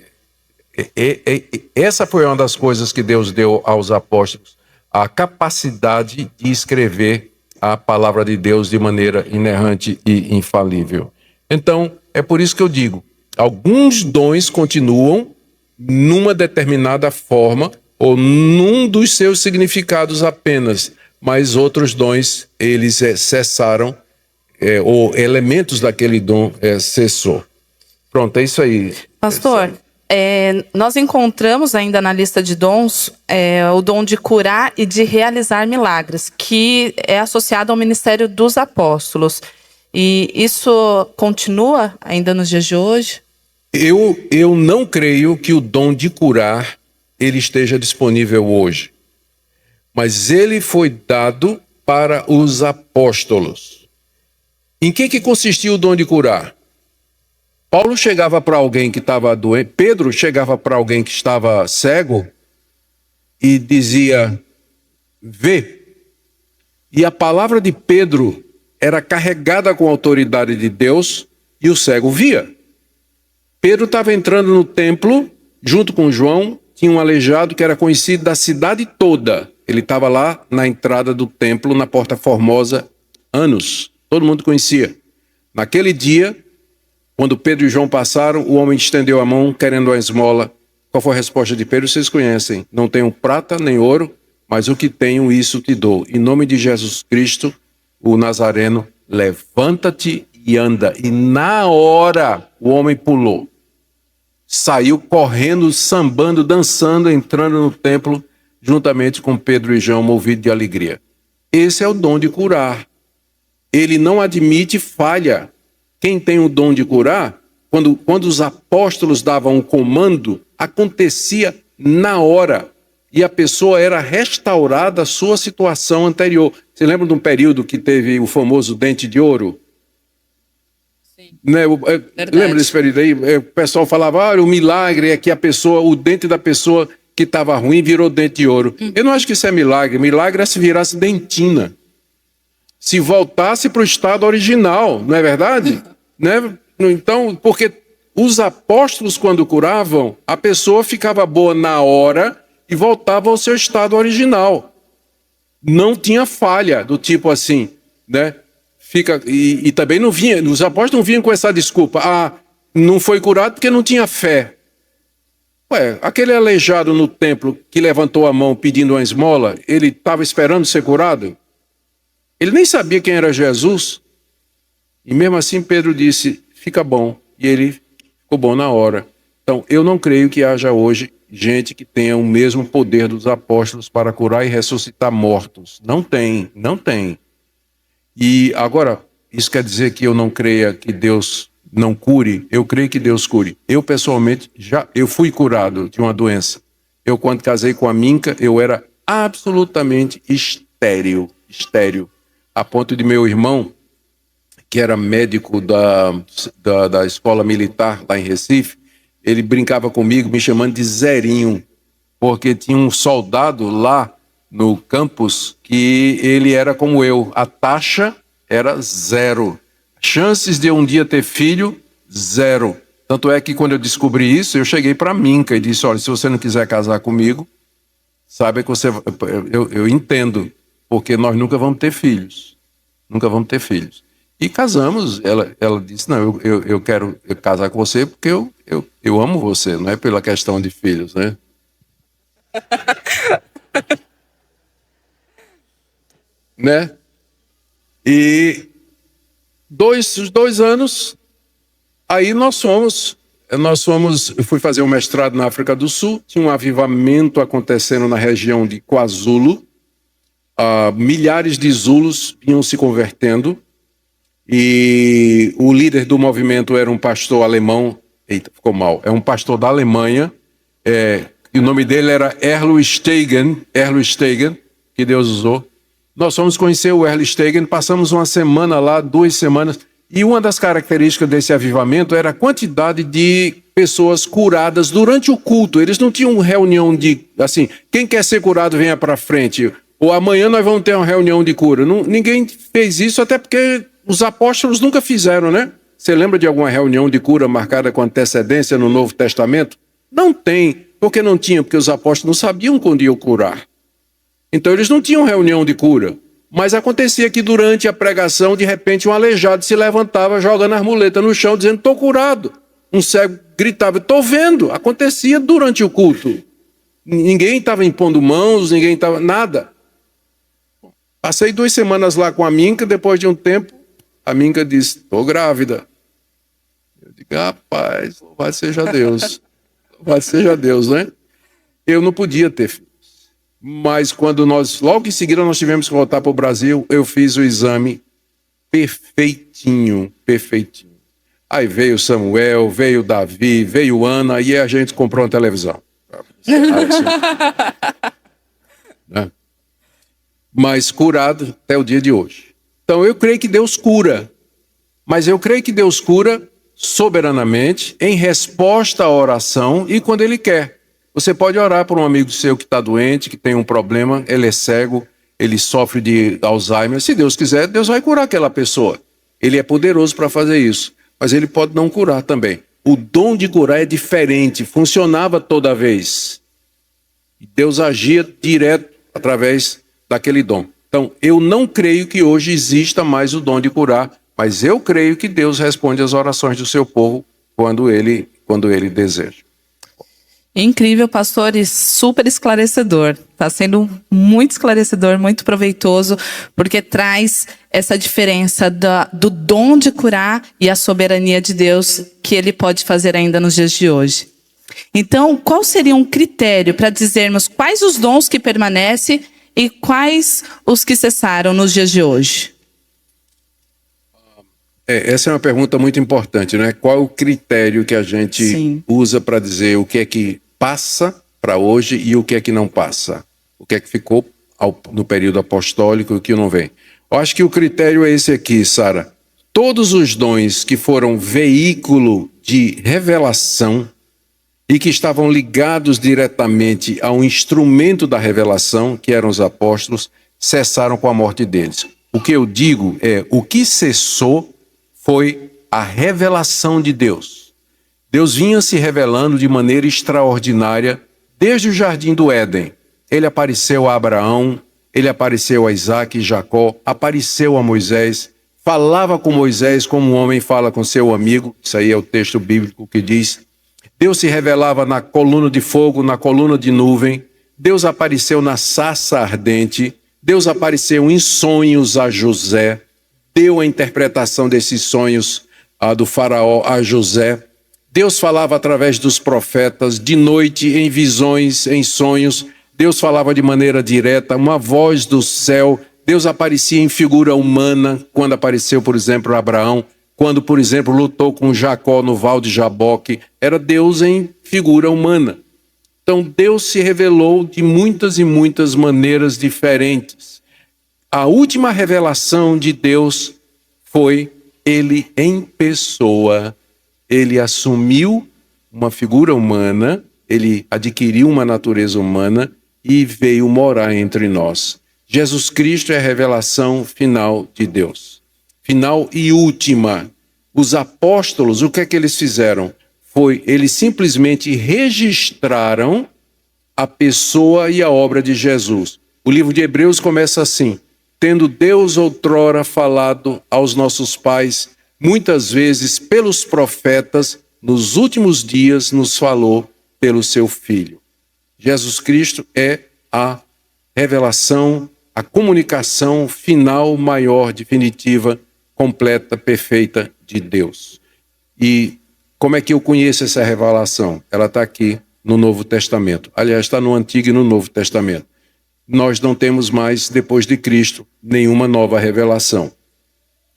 essa foi uma das coisas que Deus deu aos apóstolos, a capacidade de escrever a palavra de Deus de maneira inerrante e infalível. Então, é por isso que eu digo, alguns dons continuam numa determinada forma ou num dos seus significados apenas, mas outros dons, eles cessaram, ou elementos daquele dom cessou. Pronto, é isso aí. Pastor, nós encontramos ainda na lista de dons o dom de curar e de realizar milagres, que é associado ao ministério dos apóstolos. E isso continua ainda nos dias de hoje? Eu não creio que o dom de curar ele esteja disponível hoje. Mas ele foi dado para os apóstolos. Em que consistia o dom de curar? Paulo chegava para alguém que estava doente, Pedro chegava para alguém que estava cego e dizia, vê. E a palavra de Pedro era carregada com a autoridade de Deus e o cego via. Pedro estava entrando no templo junto com João, tinha um aleijado que era conhecido da cidade toda. Ele estava lá na entrada do templo, na Porta Formosa, anos. Todo mundo conhecia. Naquele dia, quando Pedro e João passaram, o homem estendeu a mão querendo a esmola. Qual foi a resposta de Pedro? Vocês conhecem. Não tenho prata nem ouro, mas o que tenho, isso te dou. Em nome de Jesus Cristo, o Nazareno, levanta-te e anda. E na hora, o homem pulou. Saiu correndo, sambando, dançando, entrando no templo, juntamente com Pedro e João, movido de alegria. Esse é o dom de curar. Ele não admite falha. Quem tem o dom de curar, quando os apóstolos davam um comando, acontecia na hora. E a pessoa era restaurada à sua situação anterior. Você lembra de um período que teve o famoso dente de ouro? Sim. Né? Lembra desse período aí? O pessoal falava, o milagre é que o dente da pessoa que estava ruim virou dente de ouro. Eu não acho que isso é milagre. Milagre é se virasse dentina. Se voltasse para o estado original, não é verdade? Né? Então, porque os apóstolos, quando curavam, a pessoa ficava boa na hora e voltava ao seu estado original. Não tinha falha, do tipo assim, né? E também não vinha, os apóstolos não vinham com essa desculpa, não foi curado porque não tinha fé. Aquele aleijado no templo que levantou a mão pedindo uma esmola, ele estava esperando ser curado? Ele nem sabia quem era Jesus. E mesmo assim Pedro disse, fica bom. E ele ficou bom na hora. Então, eu não creio que haja hoje gente que tenha o mesmo poder dos apóstolos para curar e ressuscitar mortos. Não tem, não tem. E agora, isso quer dizer que eu não creia que Deus não cure? Eu creio que Deus cure. Eu, pessoalmente, eu fui curado de uma doença. Eu, quando casei com a Minca, eu era absolutamente estéril. A ponto de meu irmão, que era médico da escola militar lá em Recife, ele brincava comigo, me chamando de Zerinho, porque tinha um soldado lá no campus que ele era como eu. A taxa era 0. Chances de eu um dia ter filho, 0. Tanto é que quando eu descobri isso, eu cheguei para Minca e disse, olha, se você não quiser casar comigo, saiba que eu entendo, porque nós nunca vamos ter filhos. Nunca vamos ter filhos. E casamos, ela disse, não, eu quero casar com você porque eu amo você, não é pela questão de filhos, né? Né? E os 2 anos, aí eu fui fazer um mestrado na África do Sul, tinha um avivamento acontecendo na região de KwaZulu, milhares de Zulus vinham se convertendo, e o líder do movimento era um pastor alemão, ficou mal, é um pastor da Alemanha, e o nome dele era Erlo Stegen, que Deus usou. Nós fomos conhecer o Erlo Stegen, passamos uma semana lá, 2 semanas, e uma das características desse avivamento era a quantidade de pessoas curadas durante o culto. Eles não tinham reunião de, assim, quem quer ser curado venha para frente, ou amanhã nós vamos ter uma reunião de cura. Ninguém fez isso, até porque os apóstolos nunca fizeram, né? Você lembra de alguma reunião de cura marcada com antecedência no Novo Testamento? Não tem. Por que não tinha? Porque os apóstolos não sabiam quando iam curar. Então eles não tinham reunião de cura. Mas acontecia que durante a pregação, de repente, um aleijado se levantava jogando as muletas no chão, dizendo, estou curado. Um cego gritava, estou vendo. Acontecia durante o culto. Ninguém estava impondo mãos, ninguém estava... nada. Passei 2 semanas lá com a Minca, depois de um tempo, a Minca disse, estou grávida. Eu digo, rapaz, louvado seja Deus. Louvado seja Deus, né? Eu não podia ter filhos. Mas quando logo em seguida nós tivemos que voltar para o Brasil, eu fiz o exame perfeitinho. Aí veio Samuel, veio Davi, veio Ana, e a gente comprou uma televisão. Né? Mas curado até o dia de hoje. Então eu creio que Deus cura, mas eu creio que Deus cura soberanamente, em resposta à oração e quando Ele quer. Você pode orar por um amigo seu que está doente, que tem um problema, ele é cego, ele sofre de Alzheimer. Se Deus quiser, Deus vai curar aquela pessoa. Ele é poderoso para fazer isso, mas Ele pode não curar também. o dom de curar é diferente, funcionava toda vez. Deus agia direto através daquele dom. Então, eu não creio que hoje exista mais o dom de curar, mas eu creio que Deus responde às orações do seu povo quando ele deseja. Incrível, pastor, e super esclarecedor. Está sendo muito esclarecedor, muito proveitoso, porque traz essa diferença do dom de curar e a soberania de Deus que ele pode fazer ainda nos dias de hoje. Então, qual seria um critério para dizermos quais os dons que permanecem e quais os que cessaram nos dias de hoje? Essa é uma pergunta muito importante, né? Qual é o critério que a gente usa para dizer o que é que passa para hoje e o que é que não passa? O que é que ficou no período apostólico e o que não vem? Eu acho que o critério é esse aqui, Sara. Todos os dons que foram veículo de revelação e que estavam ligados diretamente ao instrumento da revelação, que eram os apóstolos, cessaram com a morte deles. O que eu digo é, o que cessou foi a revelação de Deus. Deus vinha se revelando de maneira extraordinária desde o Jardim do Éden. Ele apareceu a Abraão, ele apareceu a Isaac e Jacó, apareceu a Moisés, falava com Moisés como um homem fala com seu amigo. Isso aí é o texto bíblico que diz. Deus se revelava na coluna de fogo, na coluna de nuvem. Deus apareceu na sarça ardente. Deus apareceu em sonhos a José. Deu a interpretação desses sonhos do faraó a José. Deus falava através dos profetas, de noite, em visões, em sonhos. Deus falava de maneira direta, uma voz do céu. Deus aparecia em figura humana, quando apareceu, por exemplo, Abraão. Quando, por exemplo, lutou com Jacó no Val de Jaboque, era Deus em figura humana. Então, Deus se revelou de muitas e muitas maneiras diferentes. A última revelação de Deus foi ele em pessoa. Ele assumiu uma figura humana, ele adquiriu uma natureza humana e veio morar entre nós. Jesus Cristo é a revelação final de Deus. Final e última. Os apóstolos, o que é que eles fizeram? Eles simplesmente registraram a pessoa e a obra de Jesus. O livro de Hebreus começa assim: tendo Deus outrora falado aos nossos pais, muitas vezes pelos profetas, nos últimos dias nos falou pelo seu Filho. Jesus Cristo é a revelação, a comunicação final, maior, definitiva, completa, perfeita de Deus. E como é que eu conheço essa revelação? Ela está aqui no Novo Testamento. Aliás, está no Antigo e no Novo Testamento. Nós não temos mais, depois de Cristo, nenhuma nova revelação.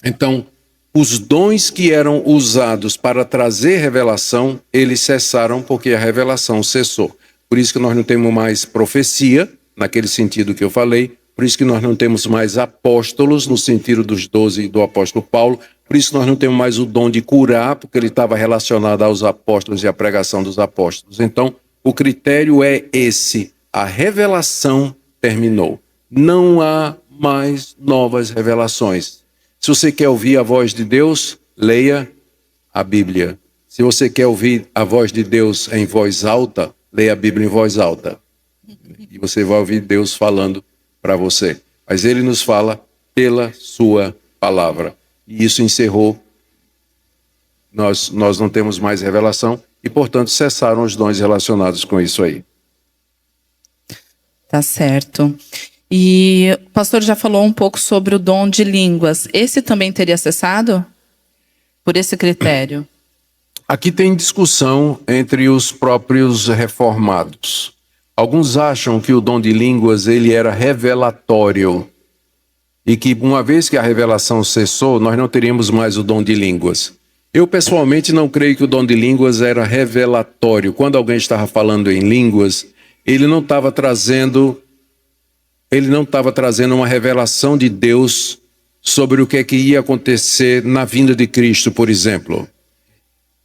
Então, os dons que eram usados para trazer revelação, eles cessaram porque a revelação cessou. Por isso que nós não temos mais profecia, naquele sentido que eu falei. Por isso que nós não temos mais apóstolos, no sentido dos 12 do apóstolo Paulo. Por isso que nós não temos mais o dom de curar, porque ele estava relacionado aos apóstolos e à pregação dos apóstolos. Então, o critério é esse: a revelação terminou. Não há mais novas revelações. Se você quer ouvir a voz de Deus, leia a Bíblia. Se você quer ouvir a voz de Deus em voz alta, leia a Bíblia em voz alta. E você vai ouvir Deus falando para você. Mas ele nos fala pela sua palavra. E isso encerrou. Nós não temos mais revelação e, portanto, cessaram os dons relacionados com isso aí. Tá certo. E o pastor já falou um pouco sobre o dom de línguas. Esse também teria cessado? Por esse critério? Aqui tem discussão entre os próprios reformados. Alguns acham que o dom de línguas ele era revelatório e que uma vez que a revelação cessou, nós não teríamos mais o dom de línguas. Eu pessoalmente não creio que o dom de línguas era revelatório. Quando alguém estava falando em línguas, ele não estava trazendo uma revelação de Deus sobre o que é que ia acontecer na vinda de Cristo, por exemplo.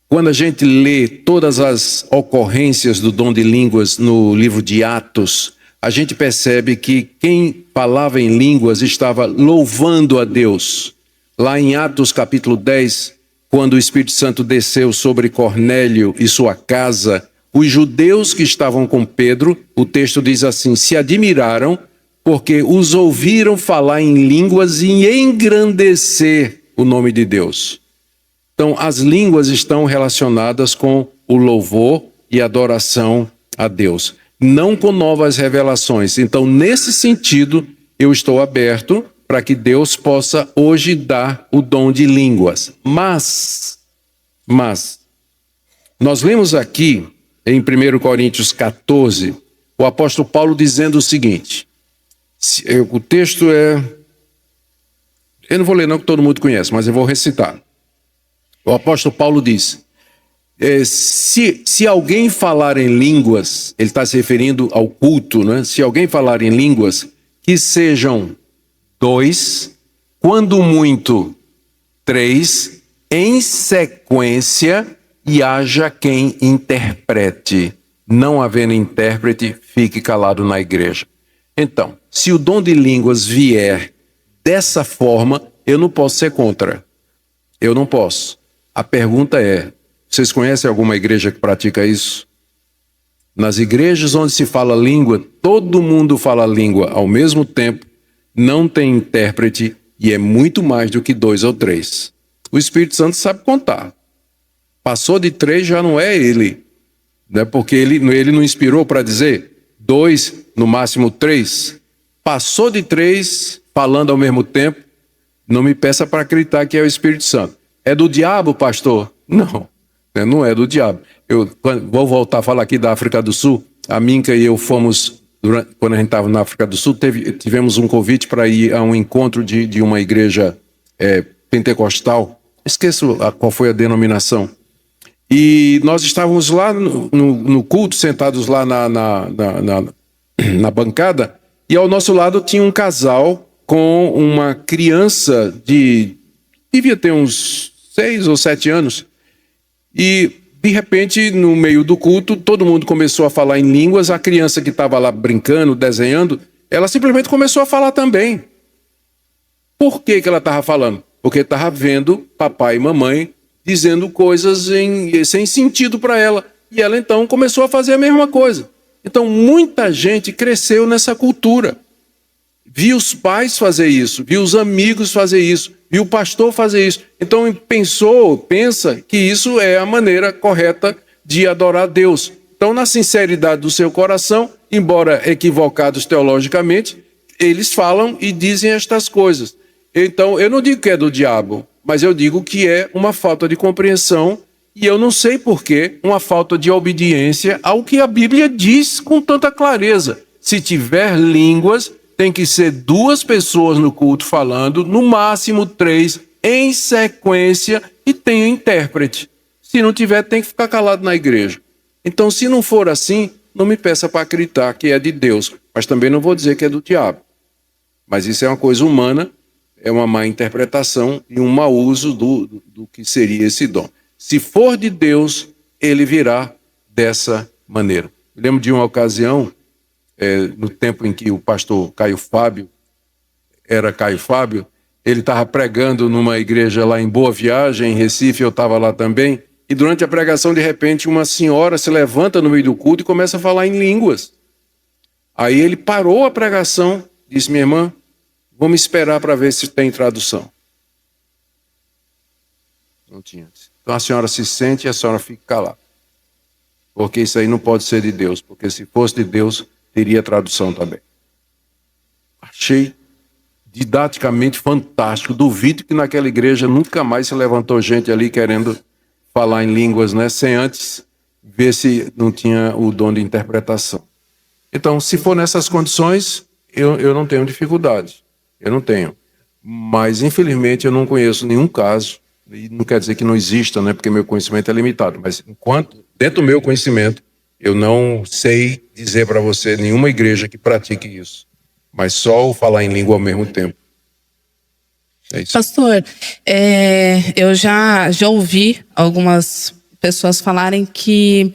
Quando a gente lê todas as ocorrências do dom de línguas no livro de Atos, a gente percebe que quem falava em línguas estava louvando a Deus. Lá em Atos capítulo 10, quando o Espírito Santo desceu sobre Cornélio e sua casa, os judeus que estavam com Pedro, o texto diz assim, se admiraram porque os ouviram falar em línguas e engrandecer o nome de Deus. Então, as línguas estão relacionadas com o louvor e adoração a Deus, não com novas revelações. Então, nesse sentido, eu estou aberto para que Deus possa hoje dar o dom de línguas. Mas, nós lemos aqui, em 1 Coríntios 14, o apóstolo Paulo dizendo o seguinte, o texto é... Eu não vou ler não, que todo mundo conhece, mas eu vou recitar. O apóstolo Paulo diz, se alguém falar em línguas, ele está se referindo ao culto, né? Se alguém falar em línguas, que sejam 2, quando muito 3, em sequência, e haja quem interprete. Não havendo intérprete, fique calado na igreja. Então, se o dom de línguas vier dessa forma, eu não posso ser contra. Eu não posso. A pergunta é, vocês conhecem alguma igreja que pratica isso? Nas igrejas onde se fala língua, todo mundo fala língua ao mesmo tempo, não tem intérprete e é muito mais do que 2 ou 3. O Espírito Santo sabe contar. Passou de 3 já não é ele, né? Porque ele não inspirou para dizer 2, no máximo 3. Passou de 3, falando ao mesmo tempo, não me peça para acreditar que é o Espírito Santo. É do diabo, pastor? Não, não é do diabo. Eu vou voltar a falar aqui da África do Sul. A Minka e eu fomos, quando a gente estava na África do Sul, tivemos um convite para ir a um encontro de uma igreja pentecostal. Esqueço qual foi a denominação. E nós estávamos lá no culto, sentados lá na bancada, e ao nosso lado tinha um casal com uma criança devia ter uns 6 ou 7 anos, e de repente, no meio do culto, todo mundo começou a falar em línguas, a criança que estava lá brincando, desenhando, ela simplesmente começou a falar também. Por que ela estava falando? Porque estava vendo papai e mamãe dizendo coisas sem sentido para ela, e ela então começou a fazer a mesma coisa. Então, muita gente cresceu nessa cultura. Viu os pais fazer isso, viu os amigos fazer isso, viu o pastor fazer isso. Então pensa que isso é a maneira correta de adorar a Deus. Então, na sinceridade do seu coração, embora equivocados teologicamente, eles falam e dizem estas coisas. Então, eu não digo que é do diabo, mas eu digo que é uma falta de compreensão e eu não sei porquê, uma falta de obediência ao que a Bíblia diz com tanta clareza. Se tiver línguas, tem que ser 2 pessoas no culto falando, no máximo 3, em sequência, e tem intérprete. Se não tiver, tem que ficar calado na igreja. Então, se não for assim, não me peça para acreditar que é de Deus, mas também não vou dizer que é do diabo. Mas isso é uma coisa humana, é uma má interpretação e um mau uso do que seria esse dom. Se for de Deus, ele virá dessa maneira. Eu lembro de uma ocasião, no tempo em que o pastor Caio Fábio, ele estava pregando numa igreja lá em Boa Viagem, em Recife, eu estava lá também, e durante a pregação, de repente, uma senhora se levanta no meio do culto e começa a falar em línguas. Aí ele parou a pregação, disse, minha irmã, vamos esperar para ver se tem tradução. Não tinha. Então a senhora se sente e a senhora fica calada. Porque isso aí não pode ser de Deus, porque se fosse de Deus, teria tradução também. Achei didaticamente fantástico. Duvido que naquela igreja nunca mais se levantou gente ali querendo falar em línguas, né? Sem antes ver se não tinha o dom de interpretação. Então, se for nessas condições, eu não tenho dificuldade. Eu não tenho. Mas, infelizmente, eu não conheço nenhum caso, e não quer dizer que não exista, né? Porque meu conhecimento é limitado. Mas, dentro do meu conhecimento, eu não sei dizer para você nenhuma igreja que pratique isso. Mas só o falar em língua ao mesmo tempo. É isso. Pastor, eu já ouvi algumas pessoas falarem que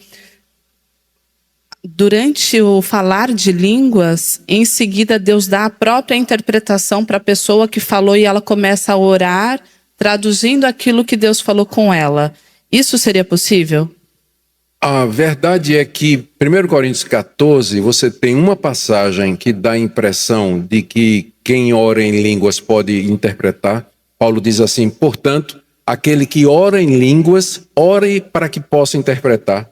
durante o falar de línguas, em seguida Deus dá a própria interpretação para a pessoa que falou e ela começa a orar, traduzindo aquilo que Deus falou com ela. Isso seria possível? A verdade é que, 1 Coríntios 14, você tem uma passagem que dá a impressão de que quem ora em línguas pode interpretar. Paulo diz assim: portanto, aquele que ora em línguas, ore para que possa interpretar.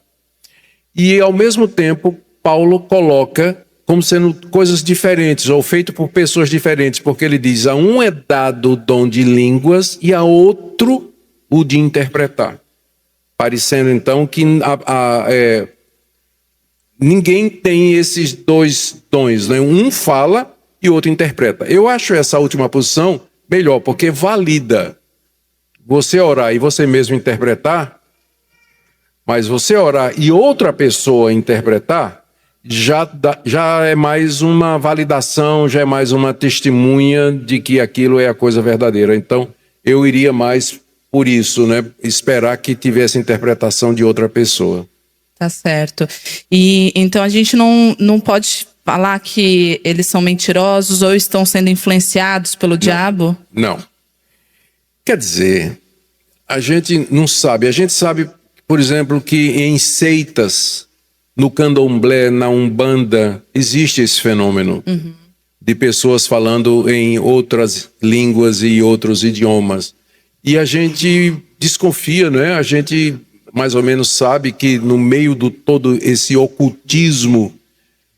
E, ao mesmo tempo, Paulo coloca como sendo coisas diferentes, ou feito por pessoas diferentes, porque ele diz: a um é dado o dom de línguas e a outro o de interpretar. Parecendo, então, que ninguém tem esses dois dons, né? Um fala e o outro interpreta. Eu acho essa última posição melhor, porque valida você orar e você mesmo interpretar, mas você orar e outra pessoa interpretar, já é mais uma validação, já é mais uma testemunha de que aquilo é a coisa verdadeira. Então, eu iria mais por isso, né? Esperar que tivesse interpretação de outra pessoa. Tá certo. E então a gente não pode falar que eles são mentirosos ou estão sendo influenciados pelo diabo? Não. Quer dizer, a gente não sabe. A gente sabe, por exemplo, que em seitas, no candomblé, na umbanda, existe esse fenômeno de pessoas falando em outras línguas e outros idiomas. E a gente desconfia, né? A gente mais ou menos sabe que no meio do todo esse ocultismo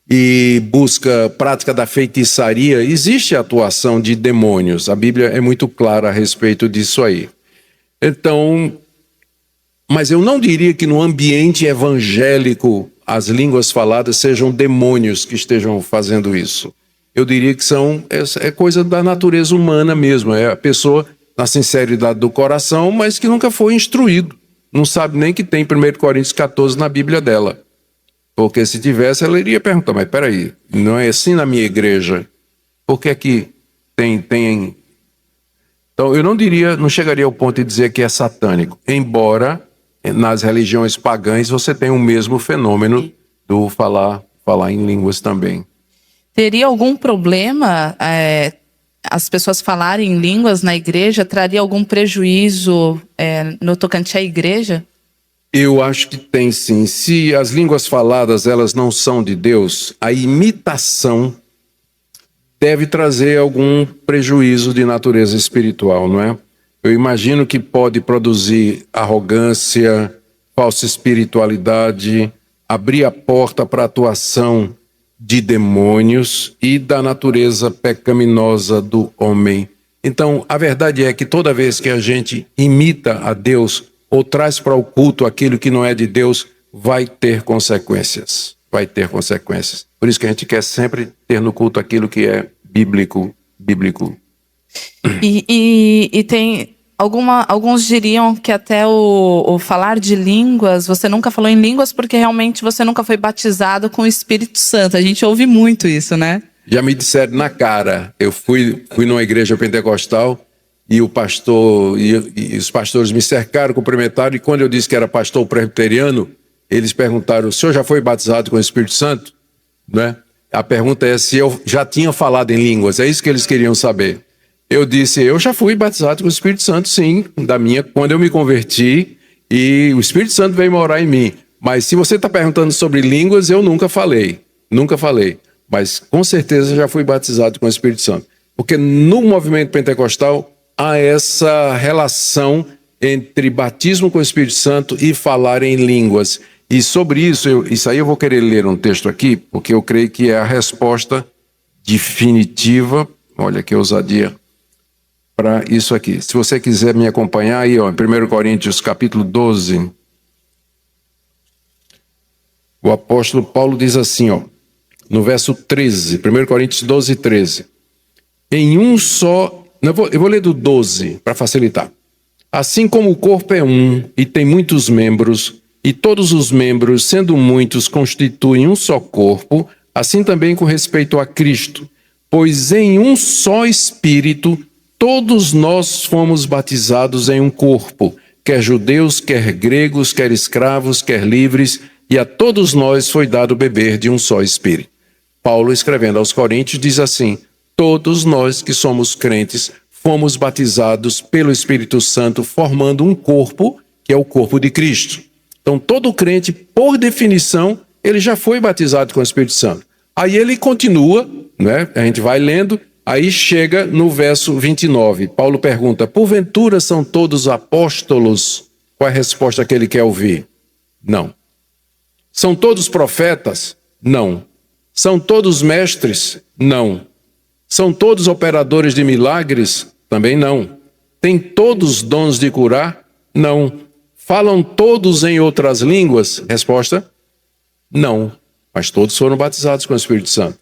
e prática da feitiçaria, existe a atuação de demônios. A Bíblia é muito clara a respeito disso aí. Então, mas eu não diria que no ambiente evangélico as línguas faladas sejam demônios que estejam fazendo isso. Eu diria que é coisa da natureza humana mesmo, é a pessoa na sinceridade do coração, mas que nunca foi instruído. Não sabe nem que tem 1 Coríntios 14 na Bíblia dela. Porque se tivesse, ela iria perguntar: mas peraí, não é assim na minha igreja? Por que é que tem... Então, eu não chegaria ao ponto de dizer que é satânico. Embora, nas religiões pagãs, você tem o mesmo fenômeno do falar em línguas também. Teria algum problema... as pessoas falarem em línguas na igreja, traria algum prejuízo no tocante à igreja? Eu acho que tem sim. Se as línguas faladas elas não são de Deus, a imitação deve trazer algum prejuízo de natureza espiritual, não é? Eu imagino que pode produzir arrogância, falsa espiritualidade, abrir a porta para a atuação de demônios e da natureza pecaminosa do homem. Então, a verdade é que toda vez que a gente imita a Deus ou traz para o culto aquilo que não é de Deus, vai ter consequências. Vai ter consequências. Por isso que a gente quer sempre ter no culto aquilo que é bíblico. E tem... Alguns diriam que até o falar de línguas, você nunca falou em línguas porque realmente você nunca foi batizado com o Espírito Santo. A gente ouve muito isso, né? Já me disseram na cara. Eu fui numa igreja pentecostal e o pastor e os pastores me cercaram, cumprimentaram, e quando eu disse que era pastor presbiteriano, eles perguntaram: o senhor já foi batizado com o Espírito Santo? Né? A pergunta é se eu já tinha falado em línguas. É isso que eles queriam saber. Eu disse: eu já fui batizado com o Espírito Santo, sim, quando eu me converti, e o Espírito Santo veio morar em mim. Mas se você está perguntando sobre línguas, eu nunca falei. Mas com certeza já fui batizado com o Espírito Santo. Porque no movimento pentecostal há essa relação entre batismo com o Espírito Santo e falar em línguas. E sobre isso, isso aí eu vou querer ler um texto aqui, porque eu creio que é a resposta definitiva. Olha que ousadia. Para isso aqui. Se você quiser me acompanhar aí, ó, em 1 Coríntios capítulo 12, o apóstolo Paulo diz assim, ó, no verso 13, 1 Coríntios 12, 13. Em um só... eu vou ler do 12, para facilitar. Assim como o corpo é um e tem muitos membros, e todos os membros, sendo muitos, constituem um só corpo, assim também com respeito a Cristo. Pois em um só Espírito... todos nós fomos batizados em um corpo, quer judeus, quer gregos, quer escravos, quer livres, e a todos nós foi dado beber de um só Espírito. Paulo, escrevendo aos Coríntios, diz assim: todos nós que somos crentes fomos batizados pelo Espírito Santo, formando um corpo, que é o corpo de Cristo. Então, todo crente, por definição, ele já foi batizado com o Espírito Santo. Aí ele continua, né? A gente vai lendo, aí chega no verso 29. Paulo pergunta, porventura são todos apóstolos? Qual é a resposta que ele quer ouvir? Não. São todos profetas? Não. São todos mestres? Não. São todos operadores de milagres? Também não. Têm todos dons de curar? Não. Falam todos em outras línguas? Resposta: não. Mas todos foram batizados com o Espírito Santo.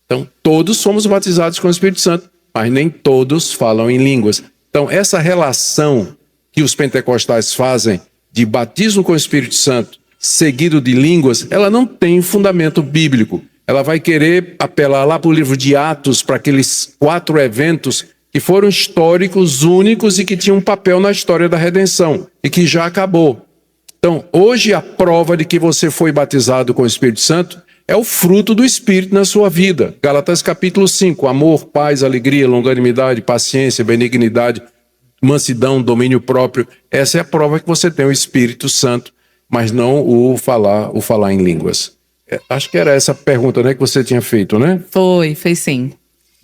Então, todos somos batizados com o Espírito Santo, mas nem todos falam em línguas. Então, essa relação que os pentecostais fazem de batismo com o Espírito Santo seguido de línguas, ela não tem fundamento bíblico. Ela vai querer apelar lá para o livro de Atos, para aqueles 4 eventos que foram históricos, únicos e que tinham um papel na história da redenção e que já acabou. Então, hoje a prova de que você foi batizado com o Espírito Santo é o fruto do Espírito na sua vida. Gálatas capítulo 5, amor, paz, alegria, longanimidade, paciência, benignidade, mansidão, domínio próprio. Essa é a prova que você tem o Espírito Santo, mas não o falar em línguas. Acho que era essa a pergunta, né, que você tinha feito, né? Foi sim.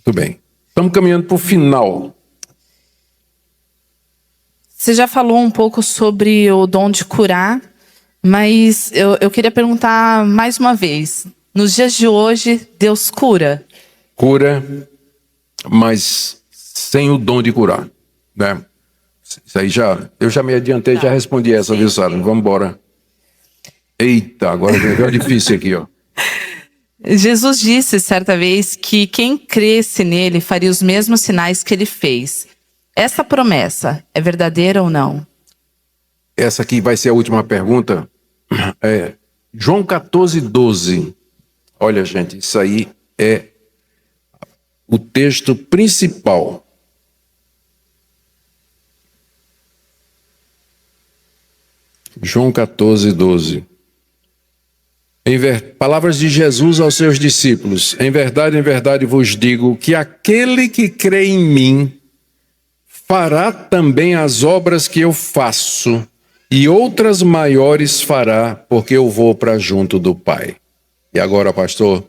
Muito bem. Estamos caminhando para o final. Você já falou um pouco sobre o dom de curar, mas eu queria perguntar mais uma vez. Nos dias de hoje, Deus cura? Cura, mas sem o dom de curar, né? Isso aí eu já me adiantei, já respondi essa, viu, Sara? Vamos embora. Eita, agora veio difícil aqui, ó. Jesus disse certa vez que quem cresce nele faria os mesmos sinais que ele fez. Essa promessa é verdadeira ou não? Essa aqui vai ser a última pergunta. João 14:12. Olha, gente, isso aí é o texto principal. João 14:12. Palavras de Jesus aos seus discípulos. Em verdade vos digo que aquele que crê em mim fará também as obras que eu faço, e outras maiores fará, porque eu vou para junto do Pai. E agora, pastor,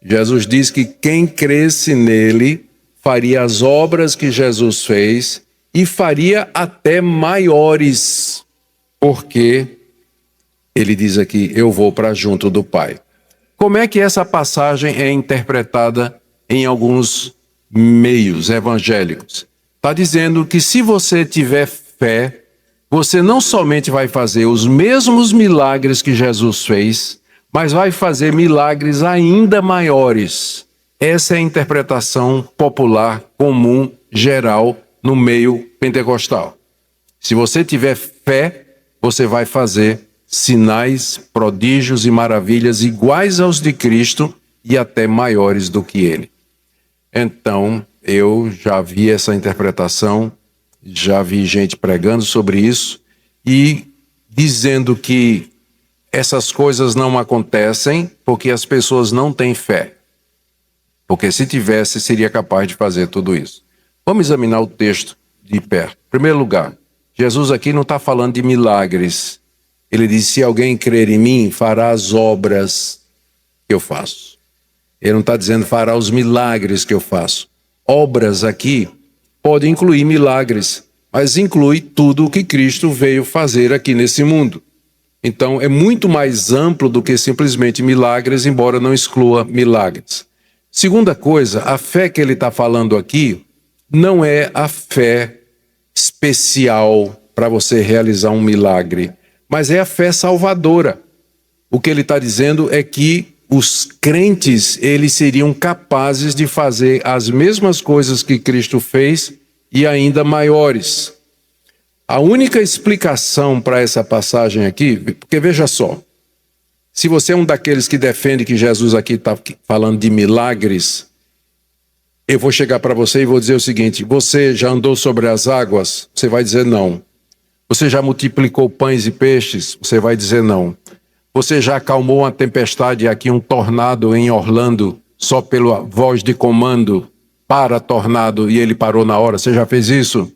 Jesus diz que quem cresce nele faria as obras que Jesus fez e faria até maiores, porque ele diz aqui, eu vou para junto do Pai. Como é que essa passagem é interpretada em alguns meios evangélicos? Está dizendo que se você tiver fé, você não somente vai fazer os mesmos milagres que Jesus fez, mas vai fazer milagres ainda maiores. Essa é a interpretação popular, comum, geral, no meio pentecostal. Se você tiver fé, você vai fazer sinais, prodígios e maravilhas iguais aos de Cristo e até maiores do que ele. Então, eu já vi essa interpretação, já vi gente pregando sobre isso e dizendo que essas coisas não acontecem porque as pessoas não têm fé. Porque se tivesse, seria capaz de fazer tudo isso. Vamos examinar o texto de perto. Em primeiro lugar, Jesus aqui não está falando de milagres. Ele diz, se alguém crer em mim, fará as obras que eu faço. Ele não está dizendo fará os milagres que eu faço. Obras aqui pode incluir milagres, mas inclui tudo o que Cristo veio fazer aqui nesse mundo. Então é muito mais amplo do que simplesmente milagres, embora não exclua milagres. Segunda coisa, a fé que ele está falando aqui não é a fé especial para você realizar um milagre, mas é a fé salvadora. O que ele está dizendo é que os crentes, eles seriam capazes de fazer as mesmas coisas que Cristo fez e ainda maiores. A única explicação para essa passagem aqui, porque veja só, se você é um daqueles que defende que Jesus aqui está falando de milagres, eu vou chegar para você e vou dizer o seguinte, você já andou sobre as águas? Você vai dizer não. Você já multiplicou pães e peixes? Você vai dizer não. Você já acalmou uma tempestade aqui, um tornado em Orlando, só pela voz de comando? para tornado e ele parou na hora. Você já fez isso?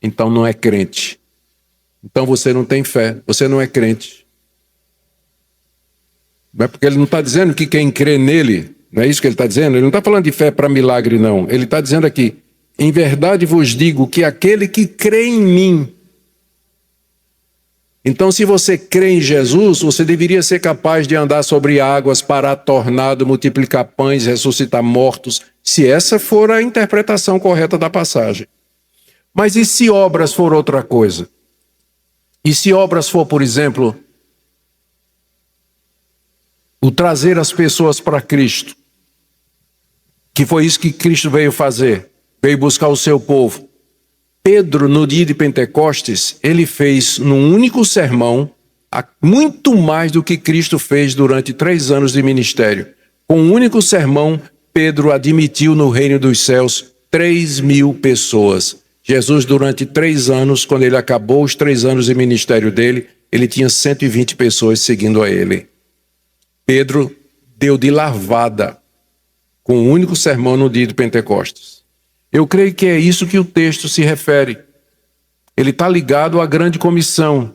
Então não é crente. Então você não tem fé, você não é crente. Não é porque ele não está dizendo que quem crê nele, não é isso que ele está dizendo? Ele não está falando de fé para milagre, não. Ele está dizendo aqui, em verdade vos digo que aquele que crê em mim. Então, se você crê em Jesus, você deveria ser capaz de andar sobre águas, parar tornado, multiplicar pães, ressuscitar mortos, se essa for a interpretação correta da passagem. Mas e se obras for outra coisa? E se obras for, por exemplo, o trazer as pessoas para Cristo? Que foi isso que Cristo veio fazer, veio buscar o seu povo. Pedro, no dia de Pentecostes, ele fez num único sermão muito mais do que Cristo fez durante 3 anos de ministério. Com um único sermão, Pedro admitiu no reino dos céus 3.000 pessoas. Jesus, durante 3 anos, quando ele acabou os 3 anos de ministério dele, ele tinha 120 pessoas seguindo a ele. Pedro deu de lavada com um único sermão no dia de Pentecostes. Eu creio que é isso que o texto se refere. Ele está ligado à grande comissão.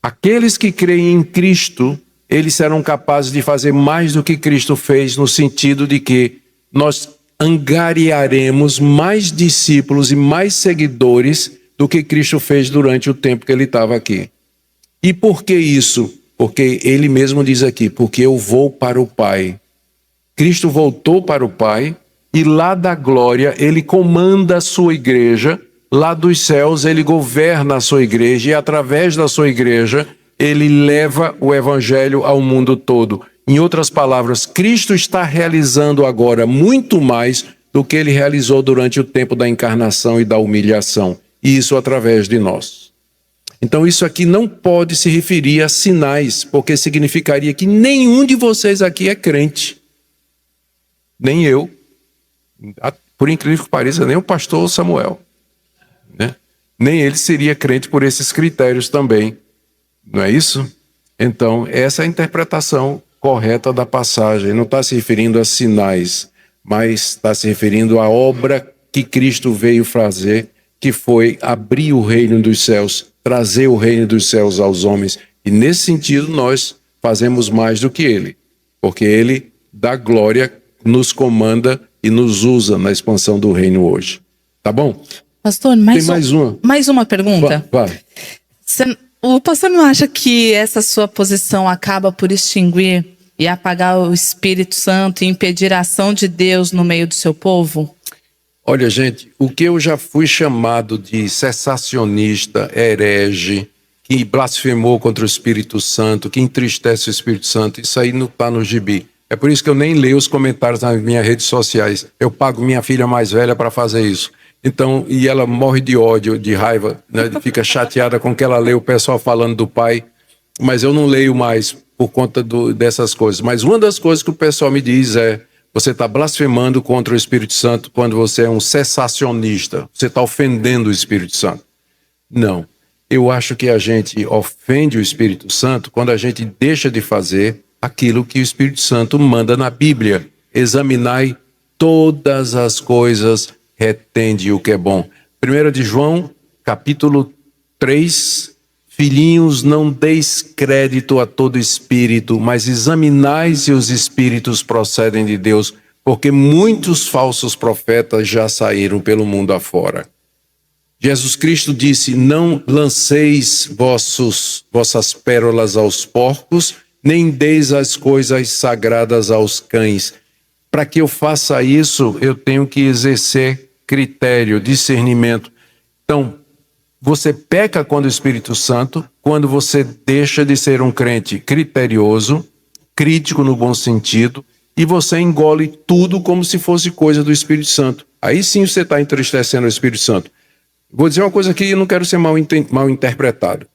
Aqueles que creem em Cristo, eles serão capazes de fazer mais do que Cristo fez, no sentido de que nós angariaremos mais discípulos e mais seguidores do que Cristo fez durante o tempo que ele estava aqui. E por que isso? Porque ele mesmo diz aqui, porque eu vou para o Pai. Cristo voltou para o Pai, e lá da glória ele comanda a sua igreja, lá dos céus ele governa a sua igreja, e através da sua igreja ele leva o evangelho ao mundo todo. Em outras palavras, Cristo está realizando agora muito mais do que ele realizou durante o tempo da encarnação e da humilhação, e isso através de nós. Então isso aqui não pode se referir a sinais, porque significaria que nenhum de vocês aqui é crente. Nem eu. Por incrível que pareça, nem o pastor Samuel, né? Nem ele seria crente por esses critérios também, não é isso? Então, essa é a interpretação correta da passagem. Não está se referindo a sinais, mas está se referindo à obra que Cristo veio fazer, que foi abrir o reino dos céus, trazer o reino dos céus aos homens. E nesse sentido, nós fazemos mais do que ele, porque ele dá glória, nos comanda e nos usa na expansão do reino hoje. Tá bom? Pastor, tem mais uma. Mais uma pergunta. Vai. O pastor não acha que essa sua posição acaba por extinguir e apagar o Espírito Santo e impedir a ação de Deus no meio do seu povo? Olha, gente, o que eu já fui chamado de cessacionista, herege, que blasfemou contra o Espírito Santo, que entristece o Espírito Santo, isso aí não está no gibi. É por isso que eu nem leio os comentários nas minhas redes sociais. Eu pago minha filha mais velha para fazer isso. Então, e ela morre de ódio, de raiva, né? Fica chateada com que ela lê o pessoal falando do pai. Mas eu não leio mais por conta dessas coisas. Mas uma das coisas que o pessoal me diz é: você está blasfemando contra o Espírito Santo quando você é um cessacionista. Você está ofendendo o Espírito Santo. Não. Eu acho que a gente ofende o Espírito Santo quando a gente deixa de fazer aquilo que o Espírito Santo manda na Bíblia. Examinai todas as coisas, retende o que é bom. 1 de João, capítulo 3, filhinhos, não deis crédito a todo espírito, mas examinai se os espíritos procedem de Deus, porque muitos falsos profetas já saíram pelo mundo afora. Jesus Cristo disse: não lanceis vossas pérolas aos porcos, nem deis as coisas sagradas aos cães. Para que eu faça isso, eu tenho que exercer critério, discernimento. Então, você peca contra o Espírito Santo quando você deixa de ser um crente criterioso, crítico no bom sentido, e você engole tudo como se fosse coisa do Espírito Santo. Aí sim você está entristecendo o Espírito Santo. Vou dizer uma coisa aqui e eu não quero ser mal interpretado.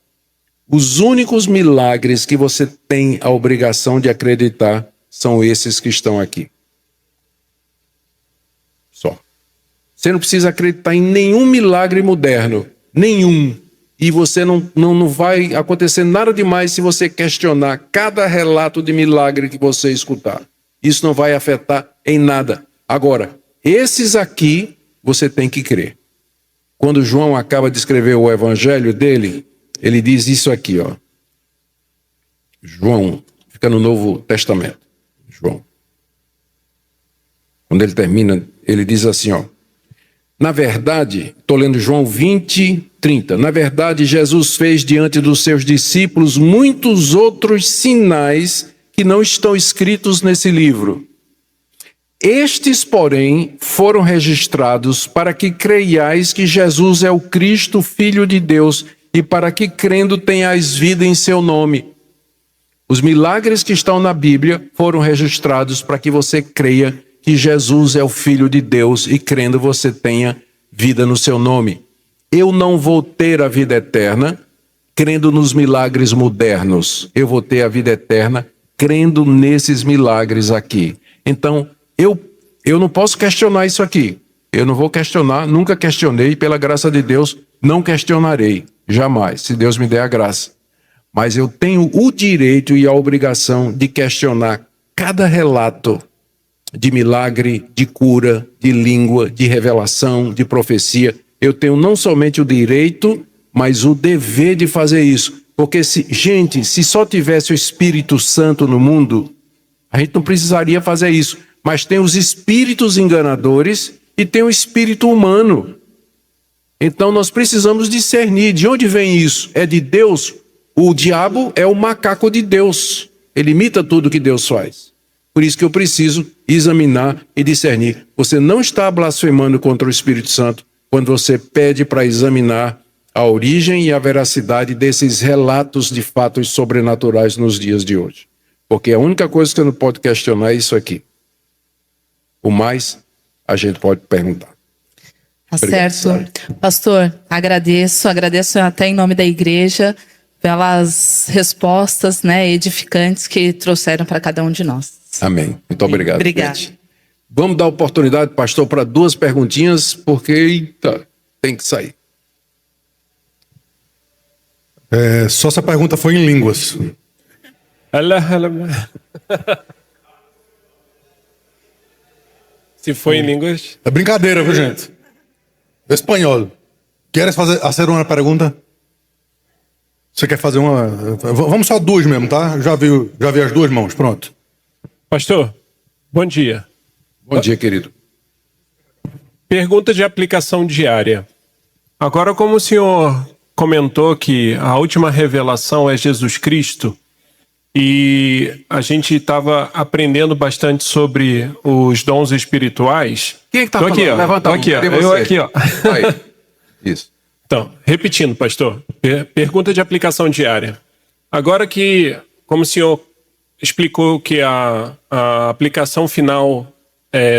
Os únicos milagres que você tem a obrigação de acreditar são esses que estão aqui. Só. Você não precisa acreditar em nenhum milagre moderno. Nenhum. E você não vai acontecer nada demais se você questionar cada relato de milagre que você escutar. Isso não vai afetar em nada. Agora, esses aqui você tem que crer. Quando João acaba de escrever o evangelho dele, ele diz isso aqui, ó. João, fica no Novo Testamento. João. Quando ele termina, ele diz assim, ó. Na verdade, estou lendo João 20, 30. Na verdade, Jesus fez diante dos seus discípulos muitos outros sinais que não estão escritos nesse livro. Estes, porém, foram registrados para que creiais que Jesus é o Cristo, Filho de Deus, e para que, crendo, tenhais vida em seu nome. Os milagres que estão na Bíblia foram registrados para que você creia que Jesus é o Filho de Deus e, crendo, você tenha vida no seu nome. Eu não vou ter a vida eterna crendo nos milagres modernos. Eu vou ter a vida eterna crendo nesses milagres aqui. Então, eu não posso questionar isso aqui. Eu não vou questionar, nunca questionei, pela graça de Deus, não questionarei, jamais, se Deus me der a graça. Mas eu tenho o direito e a obrigação de questionar cada relato de milagre, de cura, de língua, de revelação, de profecia. Eu tenho não somente o direito, mas o dever de fazer isso. Porque, se só tivesse o Espírito Santo no mundo, a gente não precisaria fazer isso. Mas tem os espíritos enganadores e tem o espírito humano. Então nós precisamos discernir de onde vem isso. É de Deus? O diabo é o macaco de Deus. Ele imita tudo que Deus faz. Por isso que eu preciso examinar e discernir. Você não está blasfemando contra o Espírito Santo quando você pede para examinar a origem e a veracidade desses relatos de fatos sobrenaturais nos dias de hoje. Porque a única coisa que você não pode questionar é isso aqui. O mais, a gente pode perguntar. Tá certo. Pastor, agradeço até em nome da igreja pelas respostas, edificantes que trouxeram para cada um de nós. Amém. Muito obrigado. Obrigado. Vamos dar oportunidade, pastor, para 2 perguntinhas, porque tem que sair. Só essa pergunta foi em línguas. Se foi em línguas... É brincadeira, viu, gente? Espanhol. Queres fazer uma pergunta? Você quer fazer uma... Vamos só 2 mesmo, tá? Já vi as 2 mãos, pronto. Pastor, bom dia. Bom dia, querido. Pergunta de aplicação diária. Agora, como o senhor comentou que a última revelação é Jesus Cristo, e a gente estava aprendendo bastante sobre os dons espirituais. Quem é que tá falando? Aqui, ó. Levanta a mão. Aqui, ó. Cadê você? Eu aqui, ó. Aí. Isso. Então, repetindo, pastor. Pergunta de aplicação diária. Agora que, como o senhor explicou que a aplicação final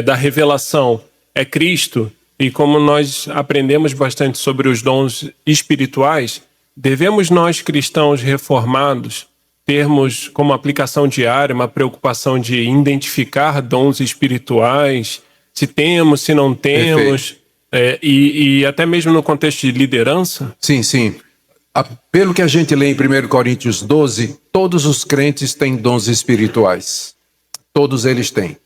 da revelação é Cristo, e como nós aprendemos bastante sobre os dons espirituais, devemos nós, cristãos reformados, termos como aplicação diária uma preocupação de identificar dons espirituais, se temos, se não temos, e até mesmo no contexto de liderança? Sim. Pelo que a gente lê em 1 Coríntios 12, todos os crentes têm dons espirituais. Todos eles têm.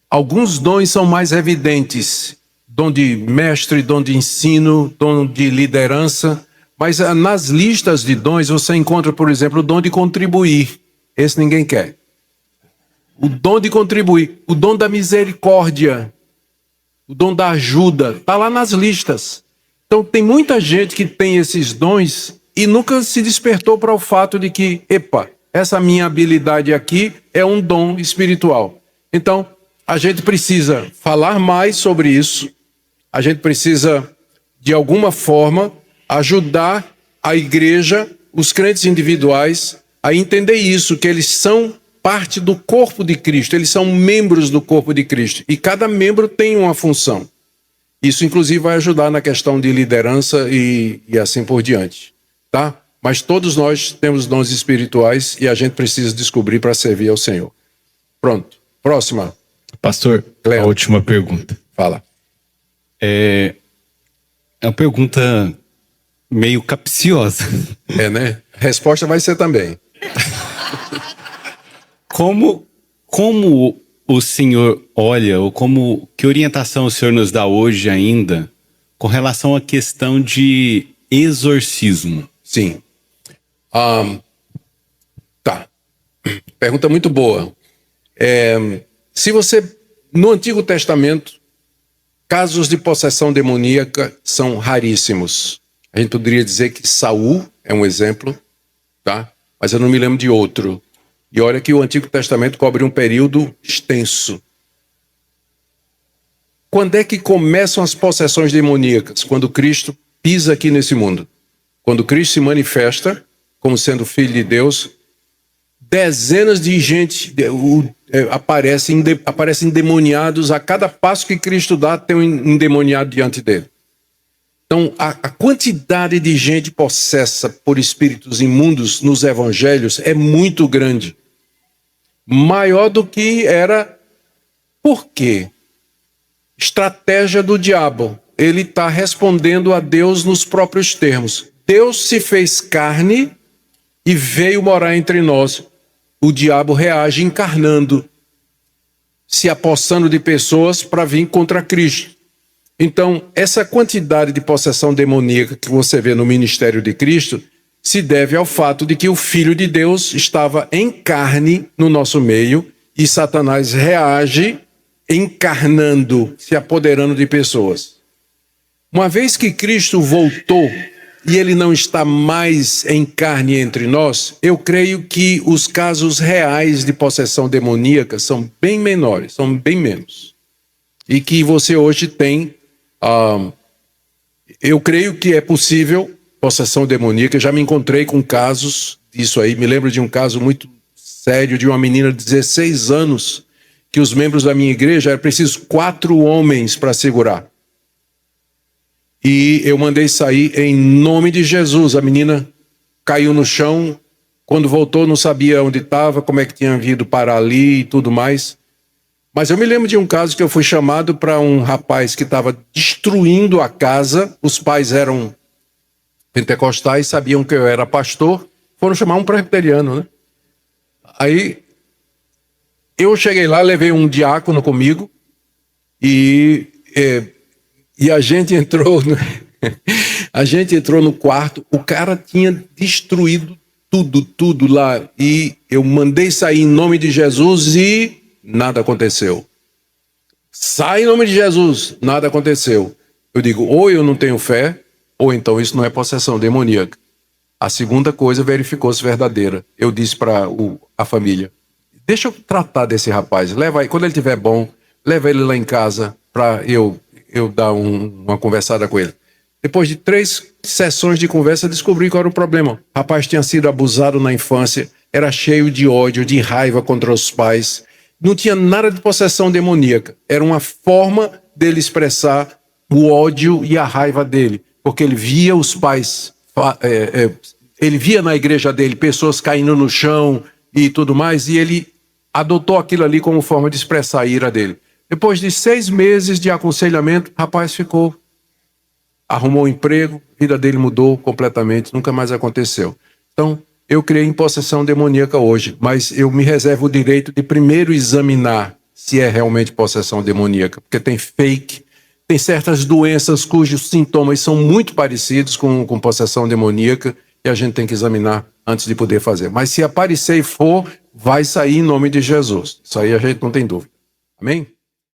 Alguns dons são mais evidentes. Dom de mestre, dom de ensino, dom de liderança. Mas nas listas de dons você encontra, por exemplo, o dom de contribuir. Esse ninguém quer. O dom de contribuir. O dom da misericórdia. O dom da ajuda. Está lá nas listas. Então tem muita gente que tem esses dons e nunca se despertou para o fato de que, essa minha habilidade aqui é um dom espiritual. Então, a gente precisa falar mais sobre isso. A gente precisa, de alguma forma, ajudar a igreja, os crentes individuais, a entender isso, que eles são parte do corpo de Cristo, eles são membros do corpo de Cristo. E cada membro tem uma função. Isso, inclusive, vai ajudar na questão de liderança e assim por diante. Tá? Mas todos nós temos dons espirituais e a gente precisa descobrir para servir ao Senhor. Pronto. Próxima. Pastor, Cleon. A última pergunta. Fala. É uma pergunta meio capciosa. Né? A resposta vai ser também. Como o senhor olha, ou que orientação o senhor nos dá hoje ainda com relação à questão de exorcismo? Sim. Tá. Pergunta muito boa. Se você, no Antigo Testamento, casos de possessão demoníaca são raríssimos. A gente poderia dizer que Saul é um exemplo, tá? Mas eu não me lembro de outro. E olha que o Antigo Testamento cobre um período extenso. Quando é que começam as possessões demoníacas? Quando Cristo pisa aqui nesse mundo. Quando Cristo se manifesta como sendo Filho de Deus, dezenas de gente aparecem endemoniados. A cada passo que Cristo dá, tem um endemoniado diante dele. Então, a quantidade de gente possessa por espíritos imundos nos evangelhos é muito grande. Maior do que era. Por quê? Estratégia do diabo. Ele está respondendo a Deus nos próprios termos. Deus se fez carne e veio morar entre nós. O diabo reage encarnando, se apossando de pessoas para vir contra Cristo. Então, essa quantidade de possessão demoníaca que você vê no ministério de Cristo se deve ao fato de que o Filho de Deus estava em carne no nosso meio e Satanás reage encarnando, se apoderando de pessoas. Uma vez que Cristo voltou e ele não está mais em carne entre nós, eu creio que os casos reais de possessão demoníaca são bem menores, são bem menos. E que você hoje tem, eu creio que é possível possessão demoníaca. Eu já me encontrei com casos disso aí. Me lembro de um caso muito sério de uma menina de 16 anos, que os membros da minha igreja, era preciso 4 homens para segurar. E eu mandei sair em nome de Jesus. A menina caiu no chão. Quando voltou, não sabia onde estava, como é que tinha vindo parar ali e tudo mais. Mas eu me lembro de um caso que eu fui chamado para um rapaz que estava destruindo a casa. Os pais eram pentecostais, sabiam que eu era pastor. Foram chamar um presbiteriano, né? Aí eu cheguei lá, levei um diácono comigo e a gente entrou no quarto. O cara tinha destruído tudo lá, e eu mandei sair em nome de Jesus e nada aconteceu. Sai em nome de Jesus, nada aconteceu. Eu digo, ou eu não tenho fé, ou então isso não é possessão demoníaca. A segunda coisa verificou-se verdadeira. Eu disse para a família, deixa eu tratar desse rapaz, leva aí, quando ele estiver bom, leva ele lá em casa para eu dar uma conversada com ele. Depois de 3 sessões de conversa, descobri qual era o problema. O rapaz tinha sido abusado na infância, era cheio de ódio, de raiva contra os pais. Não tinha nada de possessão demoníaca. Era uma forma dele expressar o ódio e a raiva dele. Porque ele via os pais, ele via na igreja dele pessoas caindo no chão e tudo mais, e ele adotou aquilo ali como forma de expressar a ira dele. Depois de 6 meses de aconselhamento, o rapaz arrumou um emprego, a vida dele mudou completamente, nunca mais aconteceu. Então, eu criei em possessão demoníaca hoje, mas eu me reservo o direito de primeiro examinar se é realmente possessão demoníaca, porque tem fake, tem certas doenças cujos sintomas são muito parecidos com possessão demoníaca, e a gente tem que examinar antes de poder fazer. Mas se aparecer e for, vai sair em nome de Jesus. Isso aí a gente não tem dúvida. Amém?